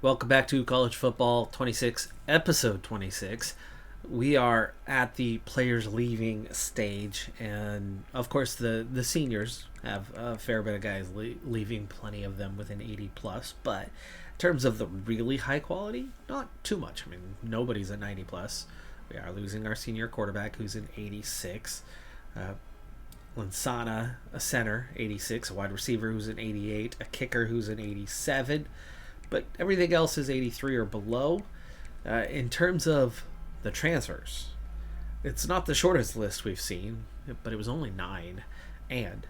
Welcome back to College Football 26, episode 26. We are at the players leaving stage, and of course, the seniors have a fair bit of guys leaving, plenty of them with an 80 plus. But in terms of the really high quality, not too much. I mean, nobody's a 90 plus. We are losing our senior quarterback, who's an 86. Lansana, a center, 86. A wide receiver, who's an 88. A kicker, who's an 87. But everything else is 83 or below. In terms of the transfers, it's not the shortest list we've seen, but it was only 9, and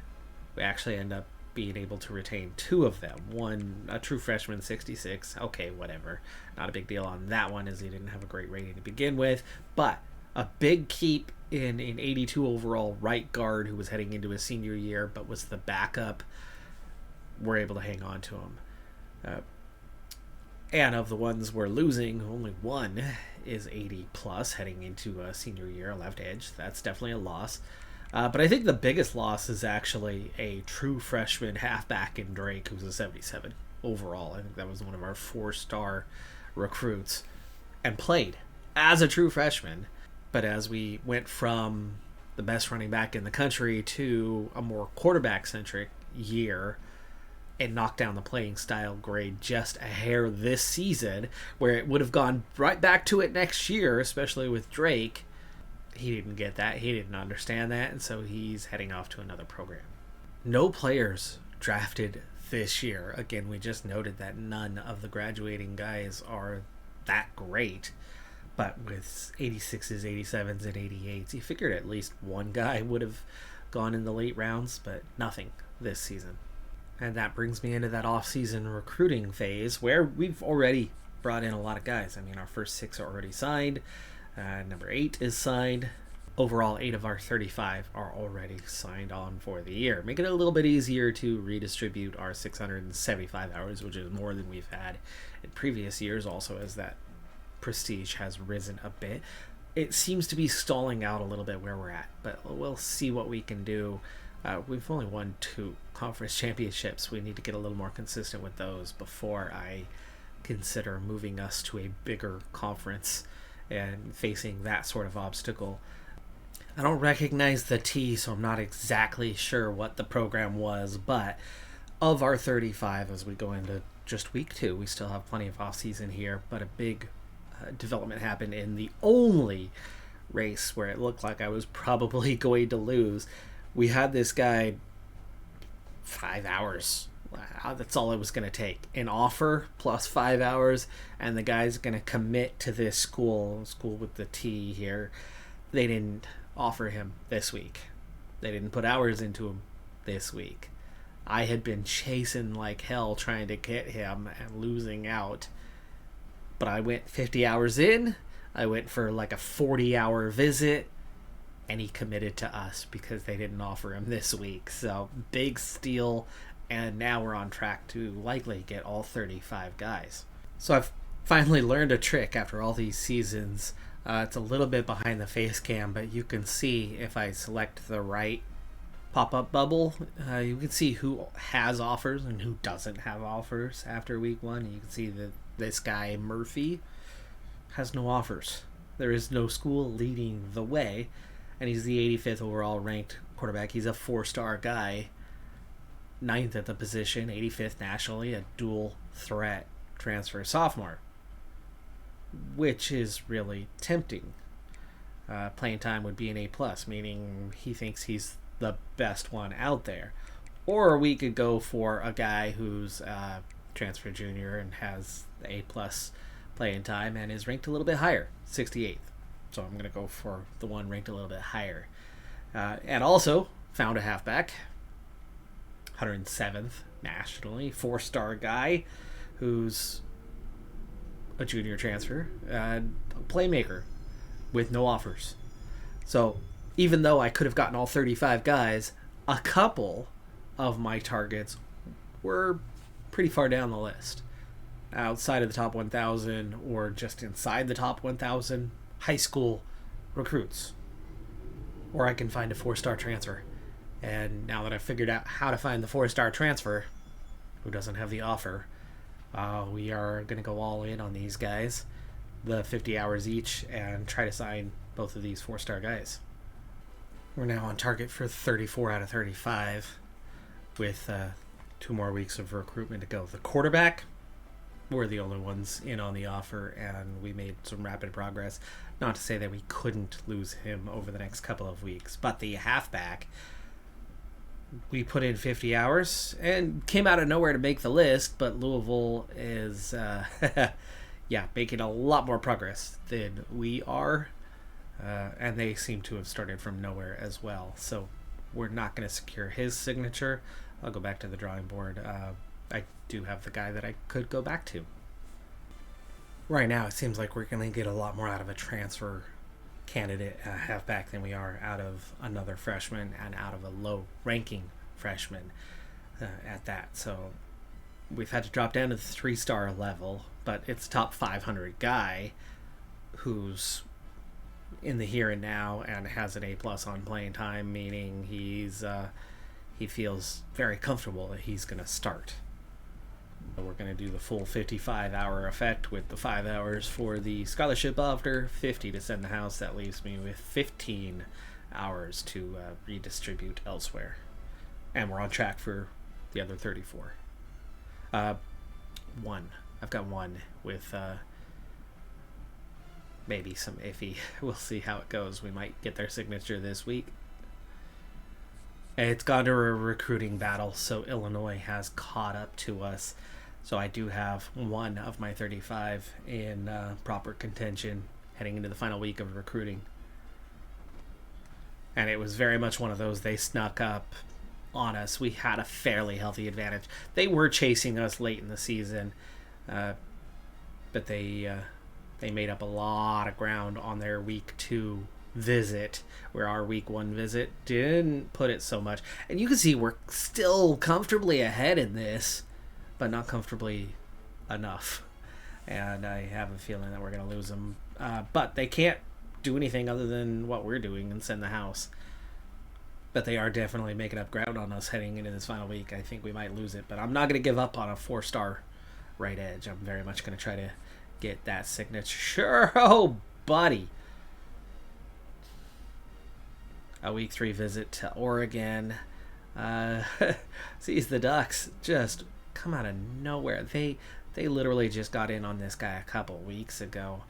we actually end up being able to retain 2 of them. One, a true freshman, 66. Okay, whatever. Not a big deal on that one, as he didn't have a great rating to begin with. But a big keep in an 82 overall right guard who was heading into his senior year, but was the backup. We're able to hang on to him. And of the ones we're losing, only one is 80 plus heading into a senior year, left edge. That's definitely a loss. But I think the biggest loss is actually a true freshman halfback in Drake, who's a 77 overall. I think that was one of our 4-star recruits and played as a true freshman. But as we went from the best running back in the country to a more quarterback-centric year, and knocked down the playing style grade just a hair this season, where it would have gone right back to it next year, especially with Drake. He didn't get that. He didn't understand that, and so he's heading off to another program. No players drafted this year. Again, we just noted that none of the graduating guys are that great. But with 86s, 87s, and 88s, you figured at least one guy would have gone in the late rounds, but nothing this season. And that brings me into that off-season recruiting phase where we've already brought in a lot of guys. I mean, our first 6 are already signed. Number 8 is signed. Overall, 8 of our 35 are already signed on for the year, making it a little bit easier to redistribute our 675 hours, which is more than we've had in previous years, also as that prestige has risen a bit. It seems to be stalling out a little bit where we're at, but we'll see what we can do. We've only won 2 conference championships. We need to get a little more consistent with those before I consider moving us to a bigger conference and facing that sort of obstacle. I don't recognize the T, so I'm not exactly sure what the program was, but of our 35 as we go into just week 2, we still have plenty of off-season here, but a big development happened in the only race where it looked like I was probably going to lose. We had this guy 5 hours. That's all it was going to take. An offer plus 5 hours, and the guy's going to commit to this school with the T here. They didn't offer him this week. They didn't put hours into him this week. I had been chasing like hell trying to get him and losing out. But I went 50 hours in. I went for like a 40-hour visit. And he committed to us because they didn't offer him this week. So, big steal, and now we're on track to likely get all 35 guys. So I've finally learned a trick after all these seasons. It's a little bit behind the face cam, but you can see if I select the right pop-up bubble, you can see who has offers and who doesn't have offers after week 1. You can see that this guy, Murphy, has no offers. There is no school leading the way. And he's the 85th overall ranked quarterback. He's a 4-star guy, 9th at the position, 85th nationally, a dual threat transfer sophomore, which is really tempting. Playing time would be an A+, meaning he thinks he's the best one out there. Or we could go for a guy who's a transfer junior and has the A+ playing time and is ranked a little bit higher, 68th. So I'm going to go for the one ranked a little bit higher. And also found a halfback, 107th nationally, 4-star guy who's a junior transfer, a playmaker with no offers. So even though I could have gotten all 35 guys, a couple of my targets were pretty far down the list. Outside of the top 1,000 or just inside the top 1,000 high school recruits. Or I can find a 4-star transfer. And now that I've figured out how to find the 4-star transfer, who doesn't have the offer, We are going to go all in on these guys, the 50 hours each, and try to sign both of these 4-star guys. We're now on target for 34 out of 35 with 2 more weeks of recruitment to go. The quarterback, we're the only ones in on the offer, and we made some rapid progress. Not to say that we couldn't lose him over the next couple of weeks, but the halfback, we put in 50 hours and came out of nowhere to make the list, but Louisville is making a lot more progress than we are, and they seem to have started from nowhere as well. So we're not going to secure his signature. I'll go back to the drawing board. I do have the guy that I could go back to. Right now, it seems like we're going to get a lot more out of a transfer candidate halfback than we are out of another freshman and out of a low-ranking freshman at that. So we've had to drop down to the 3-star level, but it's a top 500 guy who's in the here and now and has an A+ on playing time, meaning he feels very comfortable that he's going to start. We're going to do the full 55-hour effect with the 5 hours for the scholarship offer, 50 to send the house. That leaves me with 15 hours to redistribute elsewhere. And we're on track for the other 34. One. I've got one with maybe some iffy. We'll see how it goes. We might get their signature this week. It's gone to a recruiting battle, so Illinois has caught up to us. So I do have one of my 35 in proper contention heading into the final week of recruiting. And it was very much one of those, they snuck up on us. We had a fairly healthy advantage. They were chasing us late in the season, but they made up a lot of ground on their week 2 visit, where our week 1 visit didn't put it so much. And you can see we're still comfortably ahead in this, but not comfortably enough. And I have a feeling that we're going to lose them. But they can't do anything other than what we're doing and send the house. But they are definitely making up ground on us heading into this final week. I think we might lose it, but I'm not going to give up on a 4-star right edge. I'm very much going to try to get that signature. Oh, buddy. A week 3 visit to Oregon. Sees the Ducks just come out of nowhere. They literally just got in on this guy a couple weeks ago,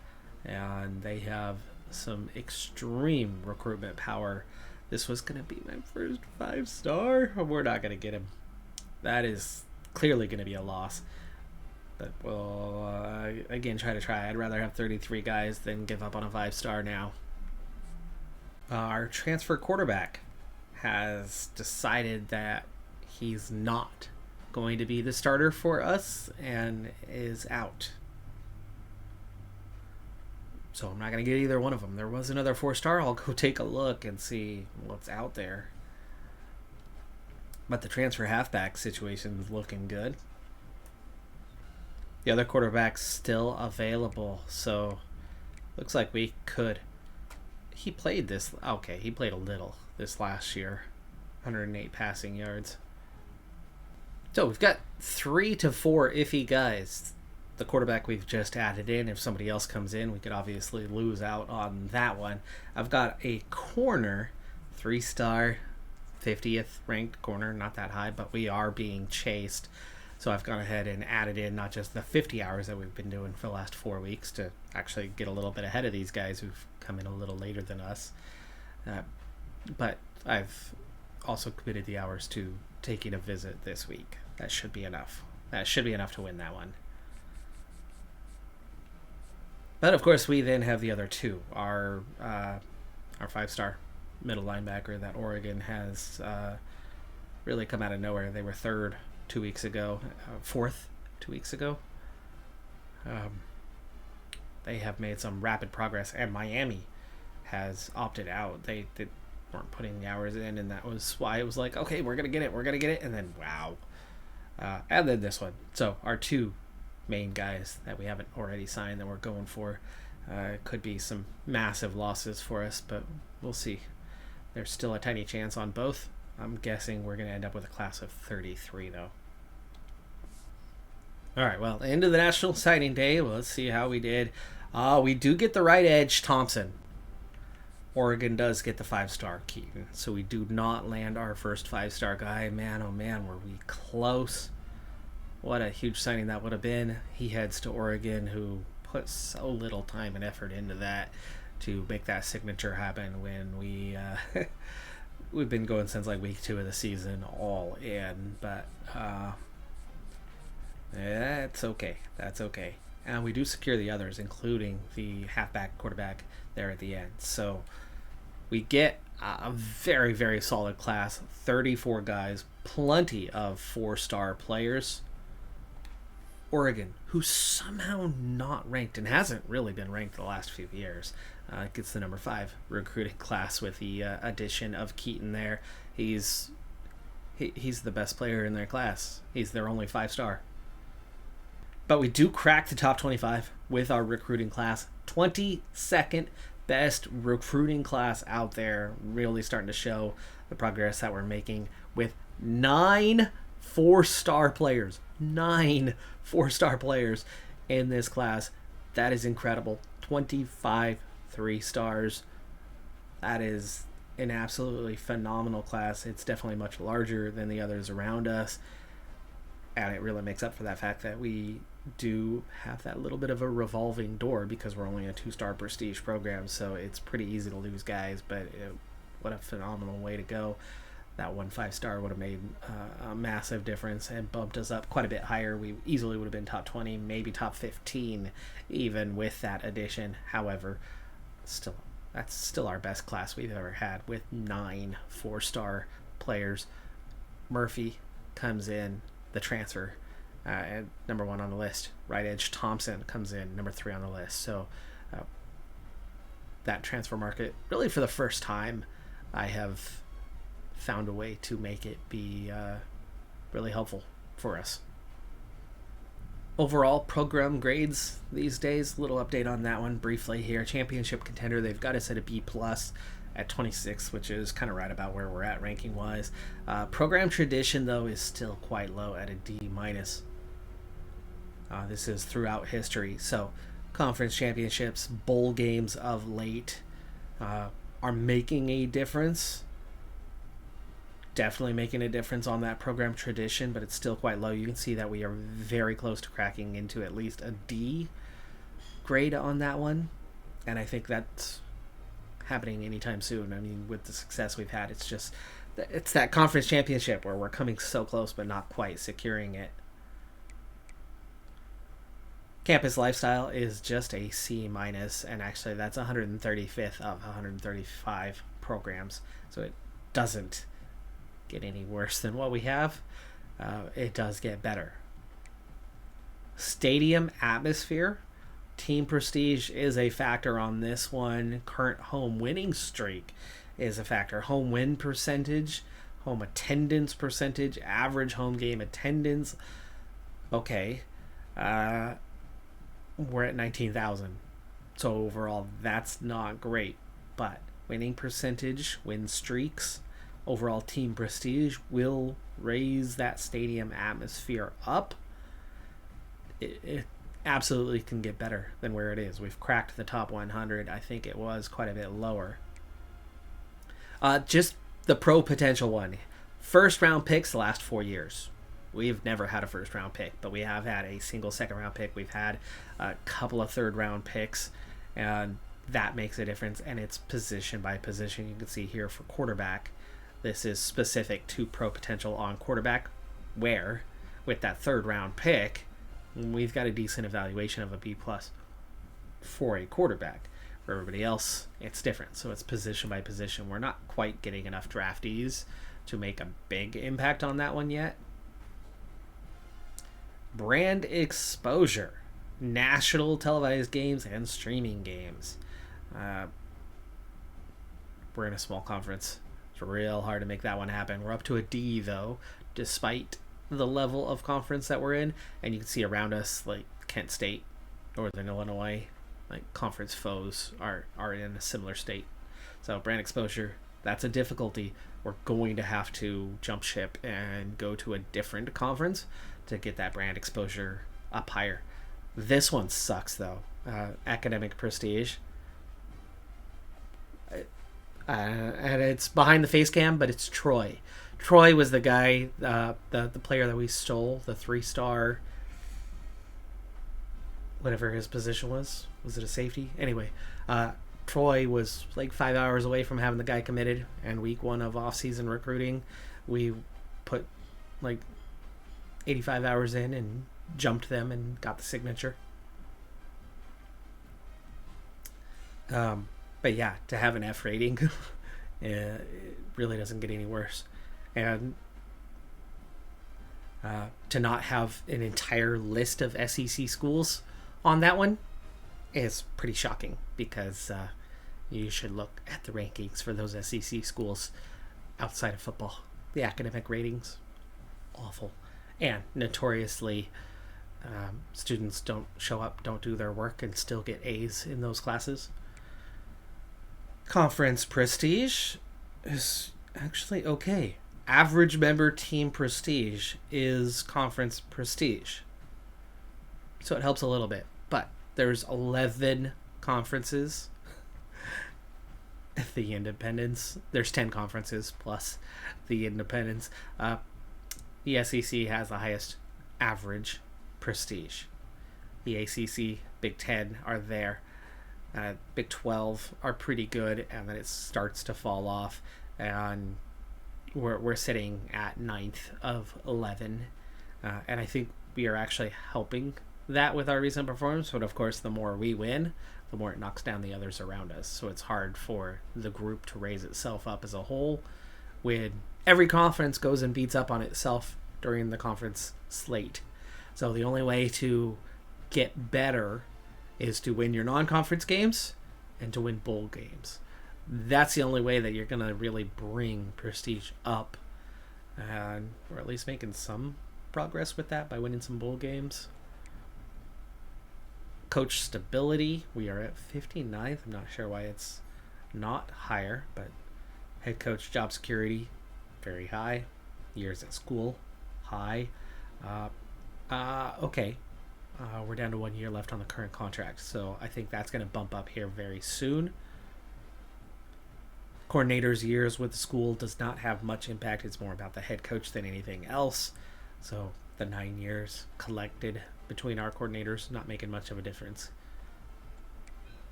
and they have some extreme recruitment power. This was going to be my first 5-star. We're not going to get him. That is clearly going to be a loss. But we'll, again, try. I'd rather have 33 guys than give up on a 5-star now. Our transfer quarterback has decided that he's not going to be the starter for us and is out. So I'm not going to get either one of them. There was another 4-star. I'll go take a look and see what's out there. But the transfer halfback situation is looking good. The other quarterback's still available, so looks like we could. He played this. Okay, he played a little this last year. 108 passing yards. So we've got 3 to 4 iffy guys. The quarterback we've just added in. If somebody else comes in, we could obviously lose out on that one. I've got a corner, 3-star, 50th ranked corner. Not that high, but we are being chased. So I've gone ahead and added in not just the 50 hours that we've been doing for the last 4 weeks to actually get a little bit ahead of these guys who've come in a little later than us. But I've also committed the hours to taking a visit this week. That should be enough. That should be enough to win that one. But of course, we then have the other 2. Our 5-star middle linebacker that Oregon has really come out of nowhere. They were 3rd 2 weeks ago, 4th 2 weeks ago. They have made some rapid progress, and Miami has opted out. They weren't putting the hours in, and that was why it was like, okay, we're going to get it, and then wow. And then this one. So our 2 main guys that we haven't already signed that we're going for could be some massive losses for us, but we'll see. There's still a tiny chance on both. I'm guessing we're going to end up with a class of 33, though. All right, well, end of the National Signing Day. Well, let's see how we did. We do get the right edge, Thompson. Oregon does get the 5-star Keaton, so we do not land our first 5-star guy. Man, oh man, were we close. What a huge signing that would have been. He heads to Oregon, who put so little time and effort into that to make that signature happen when we've been going since like week 2 of the season all in, but that's okay. That's okay. And we do secure the others, including the halfback, quarterback there at the end. So we get a very, very solid class. 34 guys, plenty of 4-star players. Oregon, who's somehow not ranked and hasn't really been ranked the last few years, gets the number 5 recruiting class with the addition of Keaton there. He's the best player in their class. He's their only 5-star. But we do crack the top 25 with our recruiting class. 22nd best recruiting class out there. Really starting to show the progress that we're making with 9 4-star players. 9 4-star players in this class. That is incredible. 25 3-stars. That is an absolutely phenomenal class. It's definitely much larger than the others around us. And it really makes up for that fact that we do have that little bit of a revolving door because we're only a 2-star prestige program, so it's pretty easy to lose guys, but what a phenomenal way to go. That 1 5-star would have made a massive difference and bumped us up quite a bit higher. We easily would have been top 20, maybe top 15 even with that addition. However, that's still our best class we've ever had with 9 4-star players. Murphy comes in, the transfer, at number 1 on the list. Right edge Thompson comes in number 3 on the list. So that transfer market, really for the first time, I have found a way to make it be really helpful for us. Overall program grades these days, little update on that one briefly here. Championship contender, they've got us at a B+ at 26, which is kind of right about where we're at ranking wise. Program tradition though is still quite low at a D-. This is throughout history. So conference championships, bowl games of late are making a difference. Definitely making a difference on that program tradition, but it's still quite low. You can see that we are very close to cracking into at least a D grade on that one, and I think that's happening anytime soon. I mean, with the success we've had, it's that conference championship where we're coming so close but not quite securing it. Campus lifestyle is just a C-, and actually that's 135th of 135 programs, so it doesn't get any worse than what we have. It does get better. Stadium atmosphere, team prestige is a factor on this one. Current home winning streak is a factor. Home win percentage, home attendance percentage, average home game attendance. Okay, we're at 19,000. So overall, that's not great. But winning percentage, win streaks, overall team prestige will raise that stadium atmosphere up. It absolutely can get better than where it is. We've cracked the top 100. I think it was quite a bit lower. Just the pro potential one. First round picks the last 4 years. We've never had a first round pick, but we have had a single second round pick. We've had a couple of third round picks, and that makes a difference. And it's position by position. You can see here for quarterback, this is specific to pro potential on quarterback, where with that third round pick, we've got a decent evaluation of a B+ for a quarterback. For everybody else, it's different. So it's position by position. We're not quite getting enough draftees to make a big impact on that one yet. Brand exposure, national televised games and streaming games. We're in a small conference. It's real hard to make that one happen. We're up to a D though, despite the level of conference that we're in. And you can see around us, like Kent State, Northern Illinois, like conference foes are in a similar state. So brand exposure, that's a difficulty. We're going to have to jump ship and go to a different conference to get that brand exposure up higher. This one sucks, though. Academic prestige. And it's behind the face cam, but it's Troy. Troy was the guy, the player that we stole, the 3-star, whatever his position was. Was it a safety? Anyway, Troy was like 5 hours away from having the guy committed, and week 1 of off-season recruiting, we put like 85 hours in and jumped them and got the signature. But yeah, to have an F rating, it really doesn't get any worse. And to not have an entire list of SEC schools on that one is pretty shocking, because you should look at the rankings for those SEC schools outside of football. The academic ratings, awful. And notoriously, students don't show up, don't do their work, and still get A's in those classes. Conference prestige is actually okay. Average member team prestige is conference prestige. So it helps a little bit. But there's 11 conferences. The independents. There's 10 conferences plus the independents. The SEC has the highest average prestige. The ACC, Big 10 are there. Big 12 are pretty good, and then it starts to fall off, and we're sitting at 9th of 11, and I think we are actually helping that with our recent performance. But of course, the more we win, the more it knocks down the others around us, so it's hard for the group to raise itself up as a whole when every conference goes and beats up on itself during the conference slate. So the only way to get better is to win your non-conference games and to win bowl games. That's the only way that you're going to really bring prestige up. And we're at least making some progress with that by winning some bowl games. Coach stability, we are at 59th. I'm not sure why it's not higher, but head coach job security, very high. Years at school, high. Okay. We're down to 1 year left on the current contract, so I think that's going to bump up here very soon. Coordinator's years with the school does not have much impact. It's more about the head coach than anything else. So the 9 years collected between our coordinators, not making much of a difference.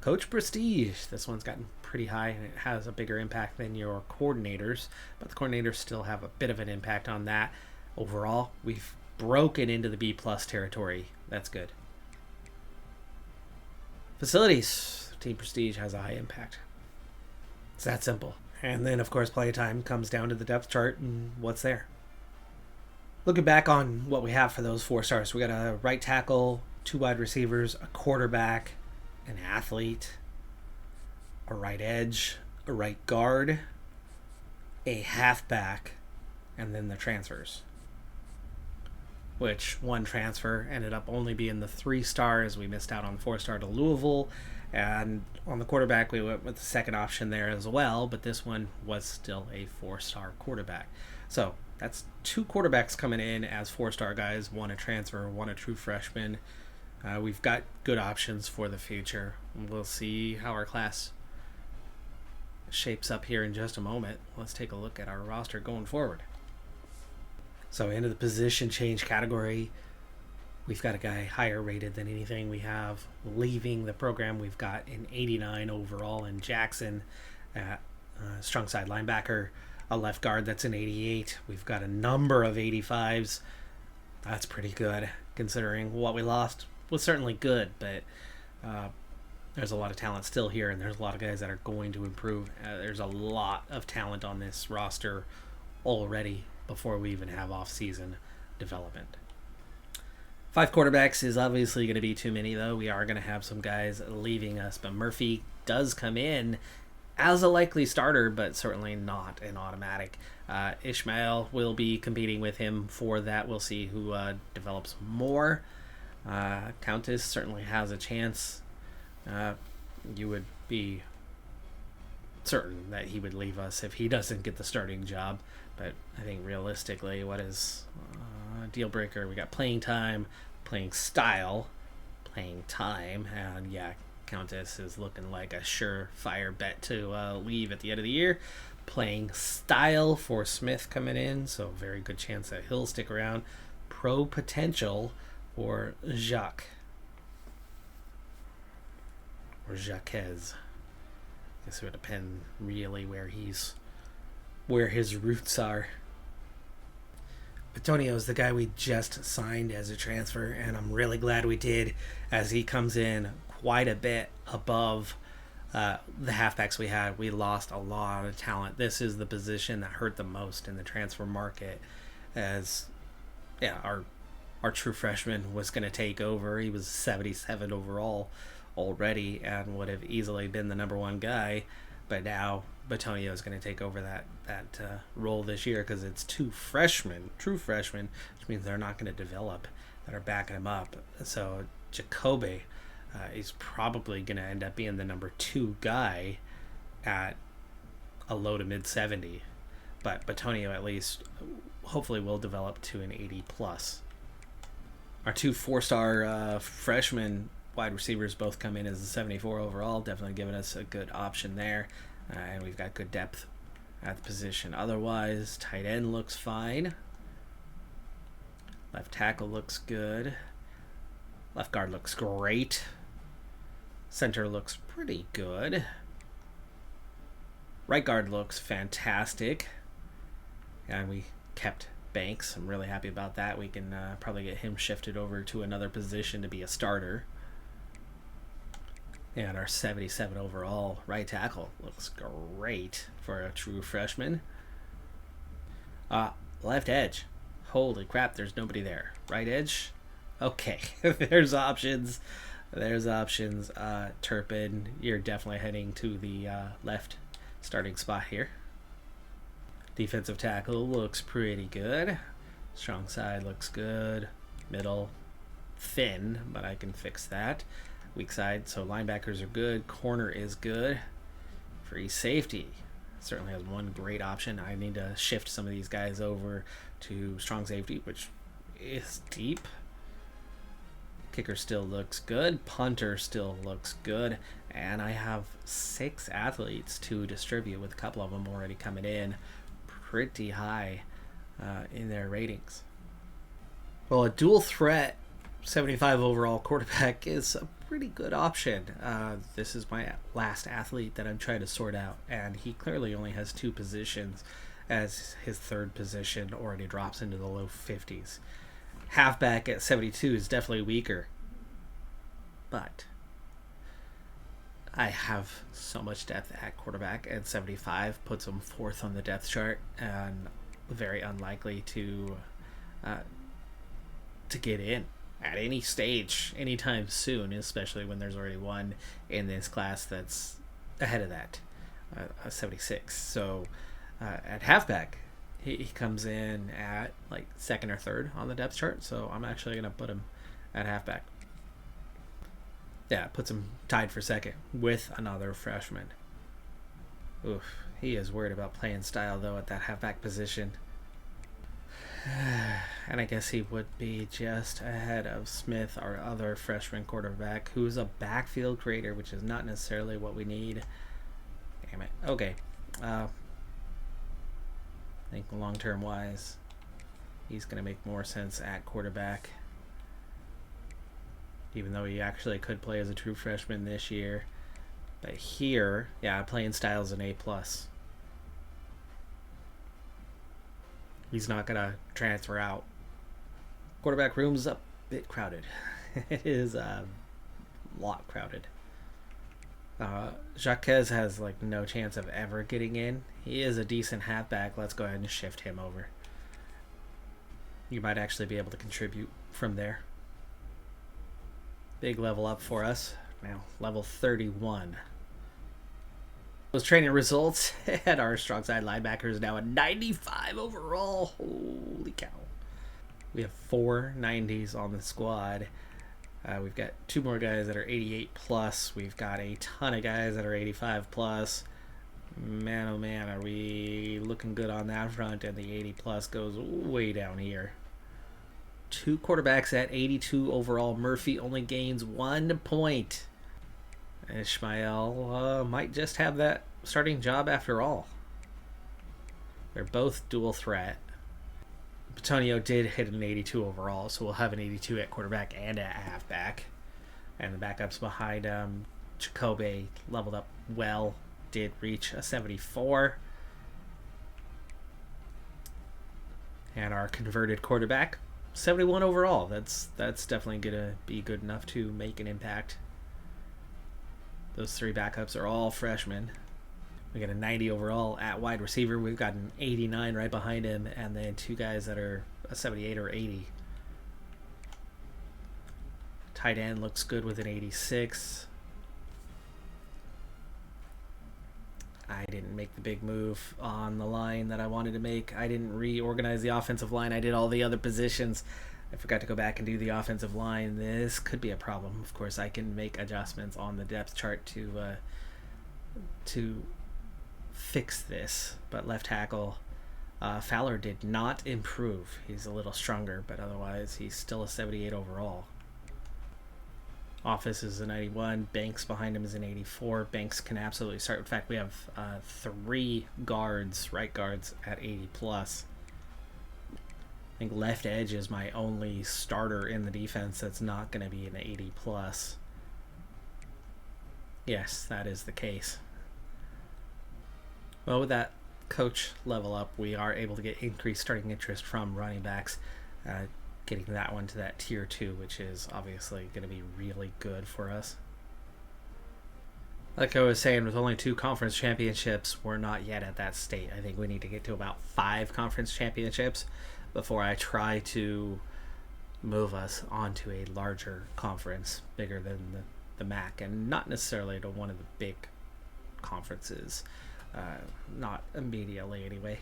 Coach prestige. This one's gotten pretty high, and it has a bigger impact than your coordinators, but the coordinators still have a bit of an impact on that. Overall, we've broken into the B+ territory. That's good. Facilities. Team prestige has a high impact. It's that simple. And then, of course, playtime comes down to the depth chart and what's there. Looking back on what we have for those 4 stars, we got a right tackle, 2 wide receivers, a quarterback, an athlete, a right edge, a right guard, a halfback, and then the transfers. Which one transfer ended up only being the 3 stars. We missed out on 4-star to Louisville. And on the quarterback, we went with the second option there as well, but this one was still a 4-star quarterback. So that's 2 quarterbacks coming in as 4-star guys, 1 a transfer, 1 a true freshman. We've got good options for the future. We'll see how our class shapes up here in just a moment. Let's take a look at our roster going forward. So into the position change category, we've got a guy higher rated than anything we have leaving the program. We've got an 89 overall in Jackson, strong side linebacker, a left guard that's an 88. We've got a number of 85s. That's pretty good considering what we lost was certainly good, but there's a lot of talent still here, and there's a lot of guys that are going to improve. There's a lot of talent on this roster already before we even have off-season development. 5 quarterbacks is obviously going to be too many, though. We are going to have some guys leaving us, but Murphy does come in as a likely starter, but certainly not an automatic. Ishmael will be competing with him for that. We'll see who develops more. Countess certainly has a chance. You would be certain that he would leave us if he doesn't get the starting job, but I think realistically, deal breaker. We got playing time, playing style, playing time, and yeah, Countess is looking like a surefire bet to leave at the end of the year. Playing style for Smith coming in, so very good chance that he'll stick around. Pro potential for Jacques. Or Jacques. I guess it would depend really where his roots are. Antonio is the guy we just signed as a transfer, and I'm really glad we did, as he comes in quite a bit above the halfbacks we had. We lost a lot of talent. This is the position that hurt the most in the transfer market, as yeah, our true freshman was going to take over. He was 77 overall already and would have easily been the number one guy, but now Batonio is going to take over that role this year, because it's two freshmen, true freshmen, which means they're not going to develop, that are backing him up. So Jacobe is probably going to end up being the number 2 guy at a low to mid 70, but Batonio at least hopefully will develop to an 80 plus. Our 2 4-star freshmen wide receivers both come in as a 74 overall, definitely giving us a good option there. And we've got good depth at the position. Otherwise, tight end looks fine. Left tackle looks good. Left guard looks great. Center looks pretty good. Right guard looks fantastic. And we kept Banks. I'm really happy about that. We can probably get him shifted over to another position to be a starter. And our 77 overall right tackle looks great for a true freshman. Left edge. Holy crap, there's nobody there. Right edge? Okay, there's options. Turpin, you're definitely heading to the left starting spot here. Defensive tackle looks pretty good. Strong side looks good. Middle, thin, but I can fix that. Weak side, so linebackers are good. Corner is good. Free safety certainly has one great option. I need to shift some of these guys over to strong safety, which is deep. Kicker still looks good. Punter still looks good. And I have 6 athletes to distribute, with a couple of them already coming in pretty high in their ratings. Well, a dual threat 75 overall quarterback is a pretty good option. This is my last athlete that I'm trying to sort out, and he clearly only has 2 positions, as his 3rd position already drops into the low 50s. Halfback at 72 is definitely weaker, but I have so much depth at quarterback, and 75 puts him 4th on the depth chart, and very unlikely to get in at any stage anytime soon, especially when there's already one in this class that's ahead of that, 76. So at halfback, he comes in at like 2nd or 3rd on the depth chart, so I'm actually going to put him at halfback. Yeah, puts him tied for 2nd with another freshman. Oof, he is worried about playing style, though, at that halfback position. And I guess he would be just ahead of Smith, our other freshman quarterback, who's a backfield creator, which is not necessarily what we need. Damn it. Okay. I think long-term wise, he's going to make more sense at quarterback, even though he actually could play as a true freshman this year. But here, yeah, playing style is an A+. He's not going to transfer out. Quarterback room's a bit crowded. It is a lot crowded. Jacques has like no chance of ever getting in. He is a decent halfback. Let's go ahead and shift him over. You might actually be able to contribute from there. Big level up for us. Now, level 31. Those training results, and our strong side linebacker is now a 95 overall. Holy cow. We have 4 90s on the squad. We've got 2 more guys that are 88 plus. We've got a ton of guys that are 85 plus. Man, oh man, are we looking good on that front, and the 80 plus goes way down here. two quarterbacks at 82 overall. Murphy only gains 1 point. Ishmael might just have that starting job after all. They're both dual threat. Petonio did hit an 82 overall, so we'll have an 82 at quarterback and at halfback. And the backups behind Jacoby leveled up well, did reach a 74. And our converted quarterback, 71 overall. That's definitely going to be good enough to make an impact. Those three backups are all freshmen. We got a 90 overall at wide receiver. We've got an 89 right behind him, and then two guys that are a 78 or 80. Tight end looks good with an 86. I didn't make the big move on the line that I wanted to make. I didn't reorganize the offensive line. I did all the other positions. I forgot to go back and do the offensive line. This could be a problem. Of course, I can make adjustments on the depth chart to fix this. But left tackle, Fowler did not improve. He's a little stronger, but otherwise he's still a 78 overall. Office is a 91. Banks behind him is an 84. Banks can absolutely start. In fact, we have three right guards at 80 plus. I think left edge is my only starter in the defense that's not going to be an 80 plus. Yes, that is the case. Well, with that coach level up, we are able to get increased starting interest from running backs, getting that one to that tier 2, which is obviously going to be really good for us. Like I was saying, with only 2 conference championships, we're not yet at that state. I think we need to get to about 5 conference championships before I try to move us onto a larger conference, bigger than the MAC, and not necessarily to one of the big conferences. Not immediately anyway.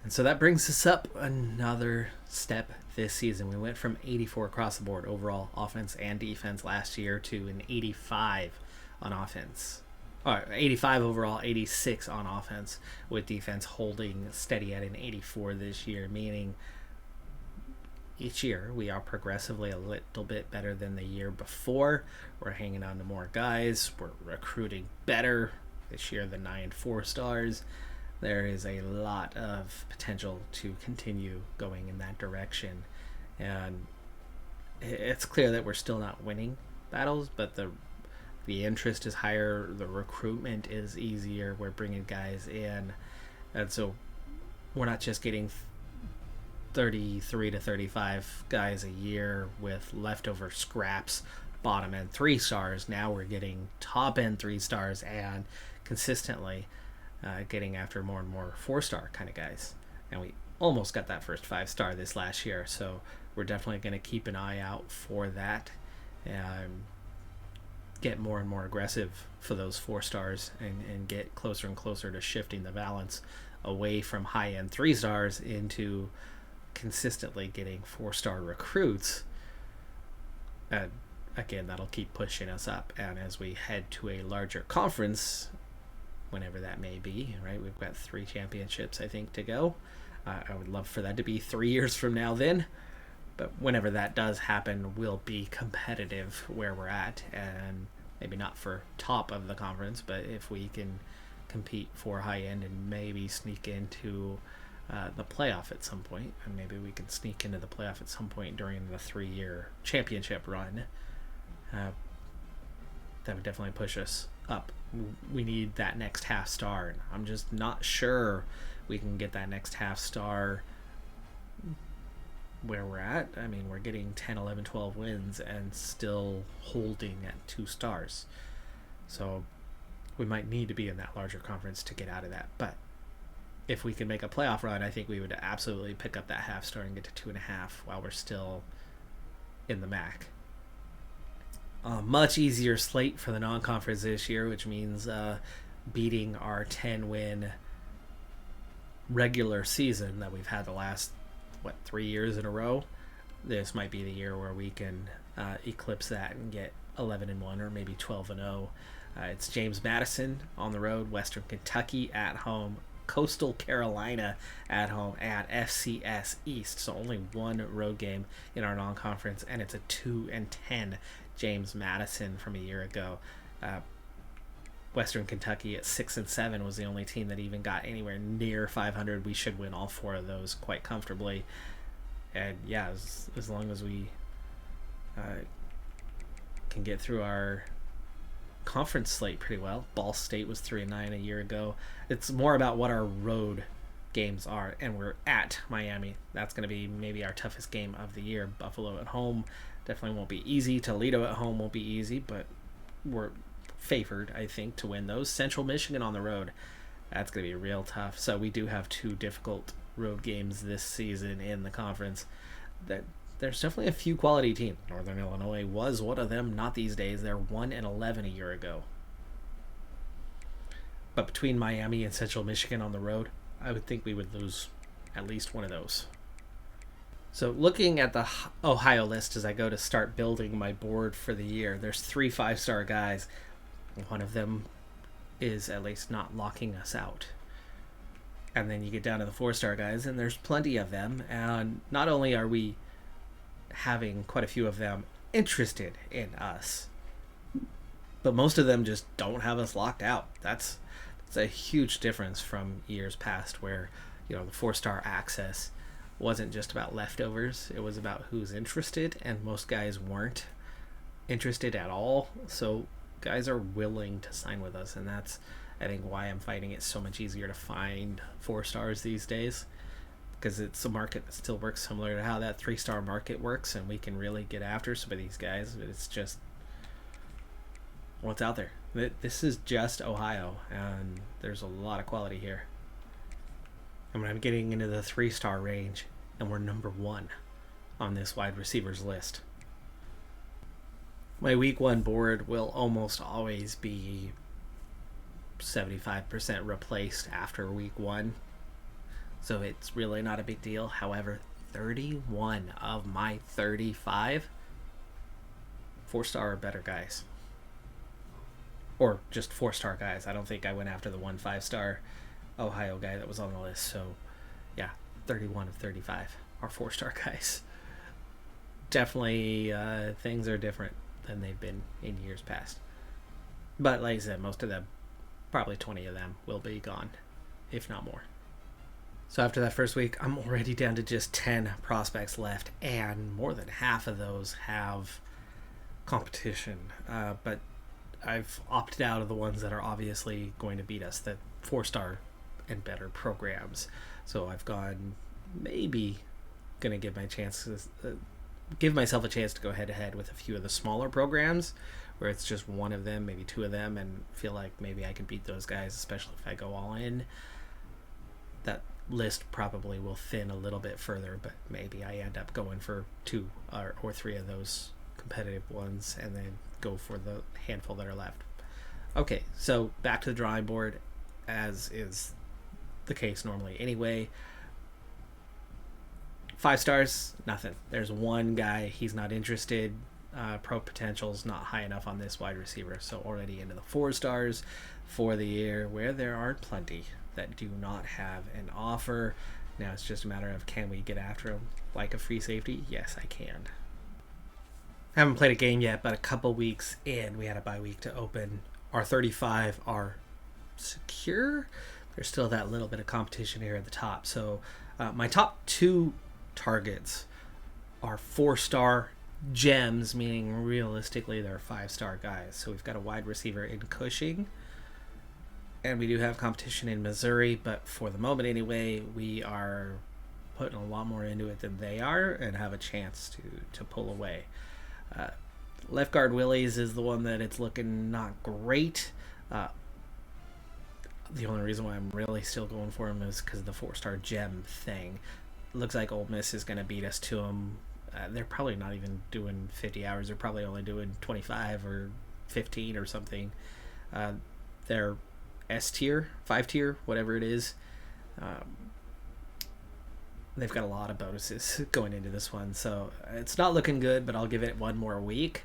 And so that brings us up another step this season. We went from 84 across the board overall offense and defense last year to an 85 on offense. 85 overall, 86 on offense, with defense holding steady at an 84 this year, meaning each year we are progressively a little bit better than the year before. We're hanging on to more guys. We're recruiting better. This year, the 9 4-stars. There is a lot of potential to continue going in that direction. And it's clear that we're still not winning battles, but the interest is higher, the recruitment is easier, we're bringing guys in, and so we're not just getting 33 to 35 guys a year with leftover scraps, bottom end 3-stars. Now we're getting top end 3-stars and consistently getting after more and more 4-star kind of guys, and we almost got that first 5-star this last year, so we're definitely going to keep an eye out for that and get more and more aggressive for those 4-stars and get closer and closer to shifting the balance away from high-end 3-stars into consistently getting 4-star recruits. And again, that'll keep pushing us up, and as we head to a larger conference, whenever that may be, right? We've got 3 championships, I think, to go. I would love for that to be 3 years from now then, but whenever that does happen, we'll be competitive where we're at, and maybe not for top of the conference, but if we can compete for high end and maybe sneak into the playoff at some point, and maybe we can sneak into the playoff at some point during the 3-year championship run, that would definitely push us up. We need that next half star, and I'm just not sure we can get that next half star where we're at. I mean, we're getting 10, 11, 12 wins and still holding at 2 stars, so we might need to be in that larger conference to get out of that. But if we can make a playoff run, I think we would absolutely pick up that half star and get to 2.5 while we're still in the MAC. Much easier slate for the non-conference this year, which means beating our 10-win regular season that we've had the last 3 years in a row. This might be the year where we can eclipse that and get 11-1 or maybe 12-0. It's James Madison on the road, Western Kentucky at home, Coastal Carolina at home at FCS East. So only one road game in our non-conference, and it's a 2-10 James Madison from a year ago. Western Kentucky at 6-7 was the only team that even got anywhere near 500. We should win all four of those quite comfortably. And yeah, as long as we can get through our conference slate pretty well. Ball State was 3-9 a year ago. It's more about what our road games are, and we're at Miami. That's going to be maybe our toughest game of the year. Buffalo at home definitely won't be easy. Toledo at home won't be easy, but we're favored, I think, to win those. Central Michigan on the road, that's going to be real tough. So we do have two difficult road games this season in the conference. There's definitely a few quality teams. Northern Illinois was one of them, not these days. They're 1-11 a year ago. But between Miami and Central Michigan on the road, I would think we would lose at least one of those. So looking at the Ohio list as I go to start building my board for the year, there's 3 5-star guys. One of them is at least not locking us out. And then you get down to the 4-star guys, and there's plenty of them. And not only are we having quite a few of them interested in us, but most of them just don't have us locked out. That's a huge difference from years past where, the 4-star access wasn't just about leftovers. It was about who's interested, and most guys weren't interested at all. So guys are willing to sign with us, and that's, I think, why I'm finding it so much easier to find 4-stars these days, because it's a market that still works similar to how that 3-star market works, and we can really get after some of these guys. But it's just what's out there. This is just Ohio, and there's a lot of quality here. And when I'm getting into the 3-star range, and we're number 1 on this wide receivers list. My week 1 board will almost always be 75% replaced after week 1. So it's really not a big deal. However, 31 of my 35 4-star or better guys. Or just 4-star guys. I don't think I went after the 1 5-star Ohio guy that was on the list. So yeah, 31 of 35 are 4-star guys. Definitely things are different than they've been in years past. But like I said, most of them, probably 20 of them, will be gone, if not more. So after that first week, I'm already down to just 10 prospects left, and more than half of those have competition. But I've opted out of the ones that are obviously going to beat us, the 4-star and better programs. So I've gone maybe going to give myself a chance to go head-to-head with a few of the smaller programs where it's just one of them, maybe 2 of them, and feel like maybe I could beat those guys, especially if I go all in. That list probably will thin a little bit further, but maybe I end up going for 2 or 3 of those competitive ones and then go for the handful that are left. Okay, so back to the drawing board, as is the case normally anyway. 5 stars, nothing. There's one guy, he's not interested. Pro potential's not high enough on this wide receiver, so already into the 4 stars for the year, where there are plenty that do not have an offer. Now it's just a matter of, can we get after him like a free safety? Yes, I can. I haven't played a game yet, but a couple weeks in, we had a bye week to open. Our 35 are secure. There's still that little bit of competition here at the top. So my top 2 targets are 4-star gems, meaning realistically they're 5-star guys. So we've got a wide receiver in Cushing, and we do have competition in Missouri, but for the moment anyway, we are putting a lot more into it than they are and have a chance to pull away. Left guard Willie's is the one that it's looking not great. The only reason why I'm really still going for him is because of the 4-star gem thing. It looks like Ole Miss is going to beat us to him. They're probably not even doing 50 hours. They're probably only doing 25 or 15 or something. They're S tier, 5 tier, whatever it is. They've got a lot of bonuses going into this one, so it's not looking good, but I'll give it one more week.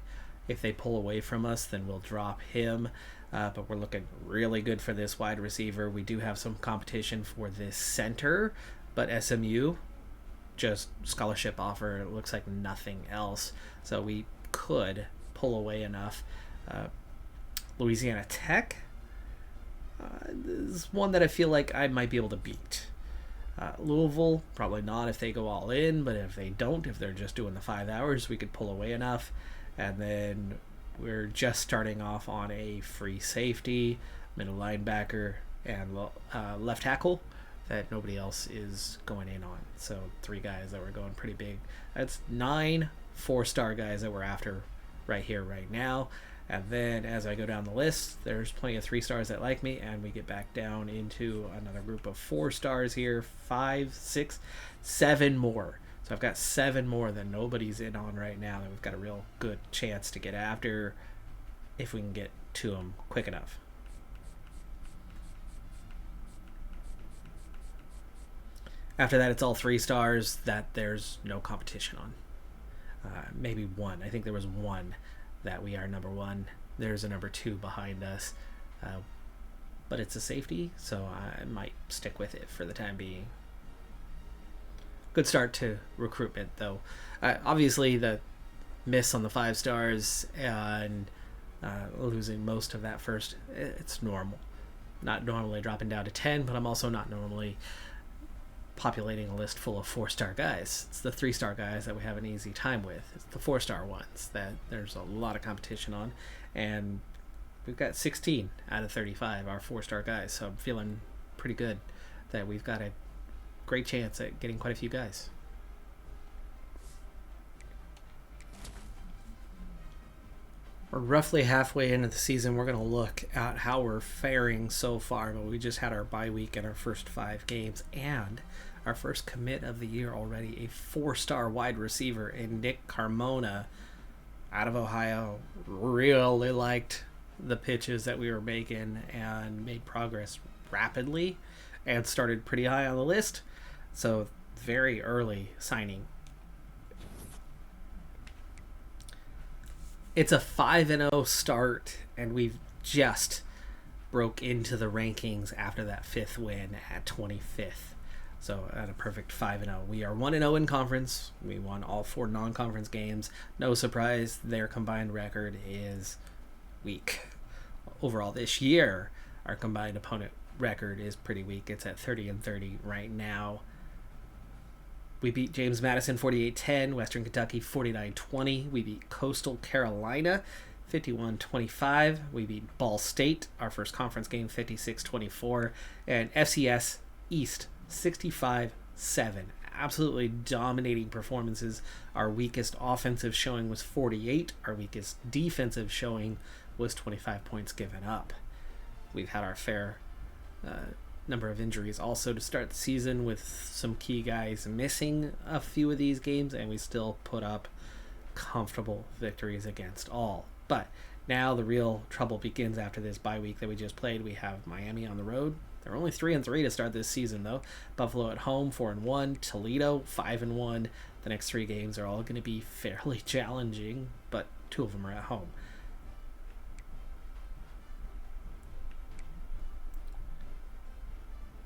If they pull away from us, then we'll drop him. but we're looking really good for this wide receiver. We do have some competition for this center, but SMU just scholarship offer. It looks like nothing else, so we could pull away enough. Louisiana Tech is one that I feel like I might be able to beat. Louisville, probably not if they go all in, but if they don't, if they're just doing the 5 hours, we could pull away enough. And then we're just starting off on a free safety, middle linebacker, and left tackle that nobody else is going in on. So 3 guys that were going pretty big. That's 9 4-star guys that we're after right here, right now. And then as I go down the list, there's plenty of 3 stars that like me, and we get back down into another group of 4 stars here, 5, 6, 7 more. So I've got 7 more that nobody's in on right now that we've got a real good chance to get after if we can get to them quick enough. After that, it's all 3 stars that there's no competition on. Maybe 1. I think there was 1 that we are number 1. There's a number 2 behind us, but it's a safety, so I might stick with it for the time being. Good start to recruitment, though. Obviously, the miss on the 5 stars and losing most of that first, it's normal. Not normally dropping down to 10, but I'm also not normally populating a list full of 4-star guys. It's the 3-star guys that we have an easy time with. It's the 4-star ones that there's a lot of competition on, and we've got 16 out of 35 are 4-star guys, so I'm feeling pretty good that we've got a great chance at getting quite a few guys. We're roughly halfway into the season. We're going to look at how we're faring so far, but we just had our bye week and our first 5 games, and our first commit of the year already, a 4-star wide receiver in Nick Carmona out of Ohio. Really liked the pitches that we were making and made progress rapidly and started pretty high on the list. So very early signing. It's a 5-0 start, and we've just broke into the rankings after that 5th win at 25th. So at a perfect 5-0. We are 1-0 in conference. We won all 4 non-conference games. No surprise, their combined record is weak. Overall this year, our combined opponent record is pretty weak. It's at 30-30 right now. We beat James Madison 48-10, Western Kentucky 49-20. We beat Coastal Carolina 51-25. We beat Ball State, our first conference game, 56-24. And FCS East 65-7. Absolutely dominating performances. Our weakest offensive showing was 48. Our weakest defensive showing was 25 points given up. We've had our fair number of injuries also to start the season, with some key guys missing a few of these games, and we still put up comfortable victories against all. But now the real trouble begins after this bye week that we just played. We have Miami on the road. They're only 3-3 to start this season, though. Buffalo at home, 4-1. Toledo, 5-1. The next 3 games are all going to be fairly challenging, but 2 of them are at home.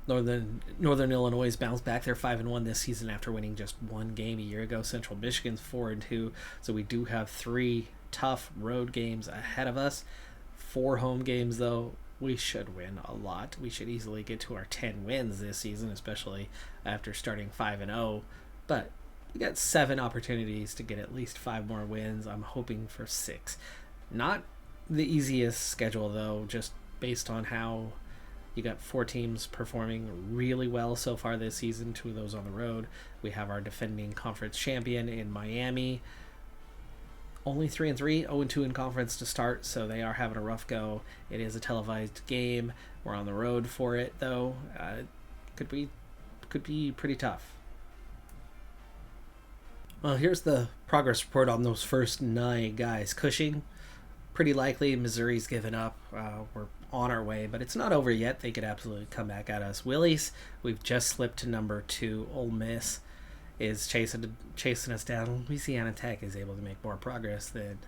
Northern Illinois bounced back. They're 5-1 this season after winning just 1 game a year ago. Central Michigan's 4-2. So we do have 3 tough road games ahead of us. 4 home games, though. We should win a lot. We should easily get to our 10 wins this season, especially after starting 5-0. But we got 7 opportunities to get at least 5 more wins. I'm hoping for 6. Not the easiest schedule, though, just based on how you got 4 teams performing really well so far this season, 2 of those on the road. We have our defending conference champion in Miami. Only 3-3, 0-2 in conference to start, so they are having a rough go. It is a televised game. We're on the road for it, though. Could be pretty tough. Well, here's the progress report on those first 9 guys. Cushing, pretty likely. Missouri's given up. We're on our way, but it's not over yet. They could absolutely come back at us. Willie's, we've just slipped to number 2. Ole Miss is chasing us down. Louisiana Tech is able to make more progress than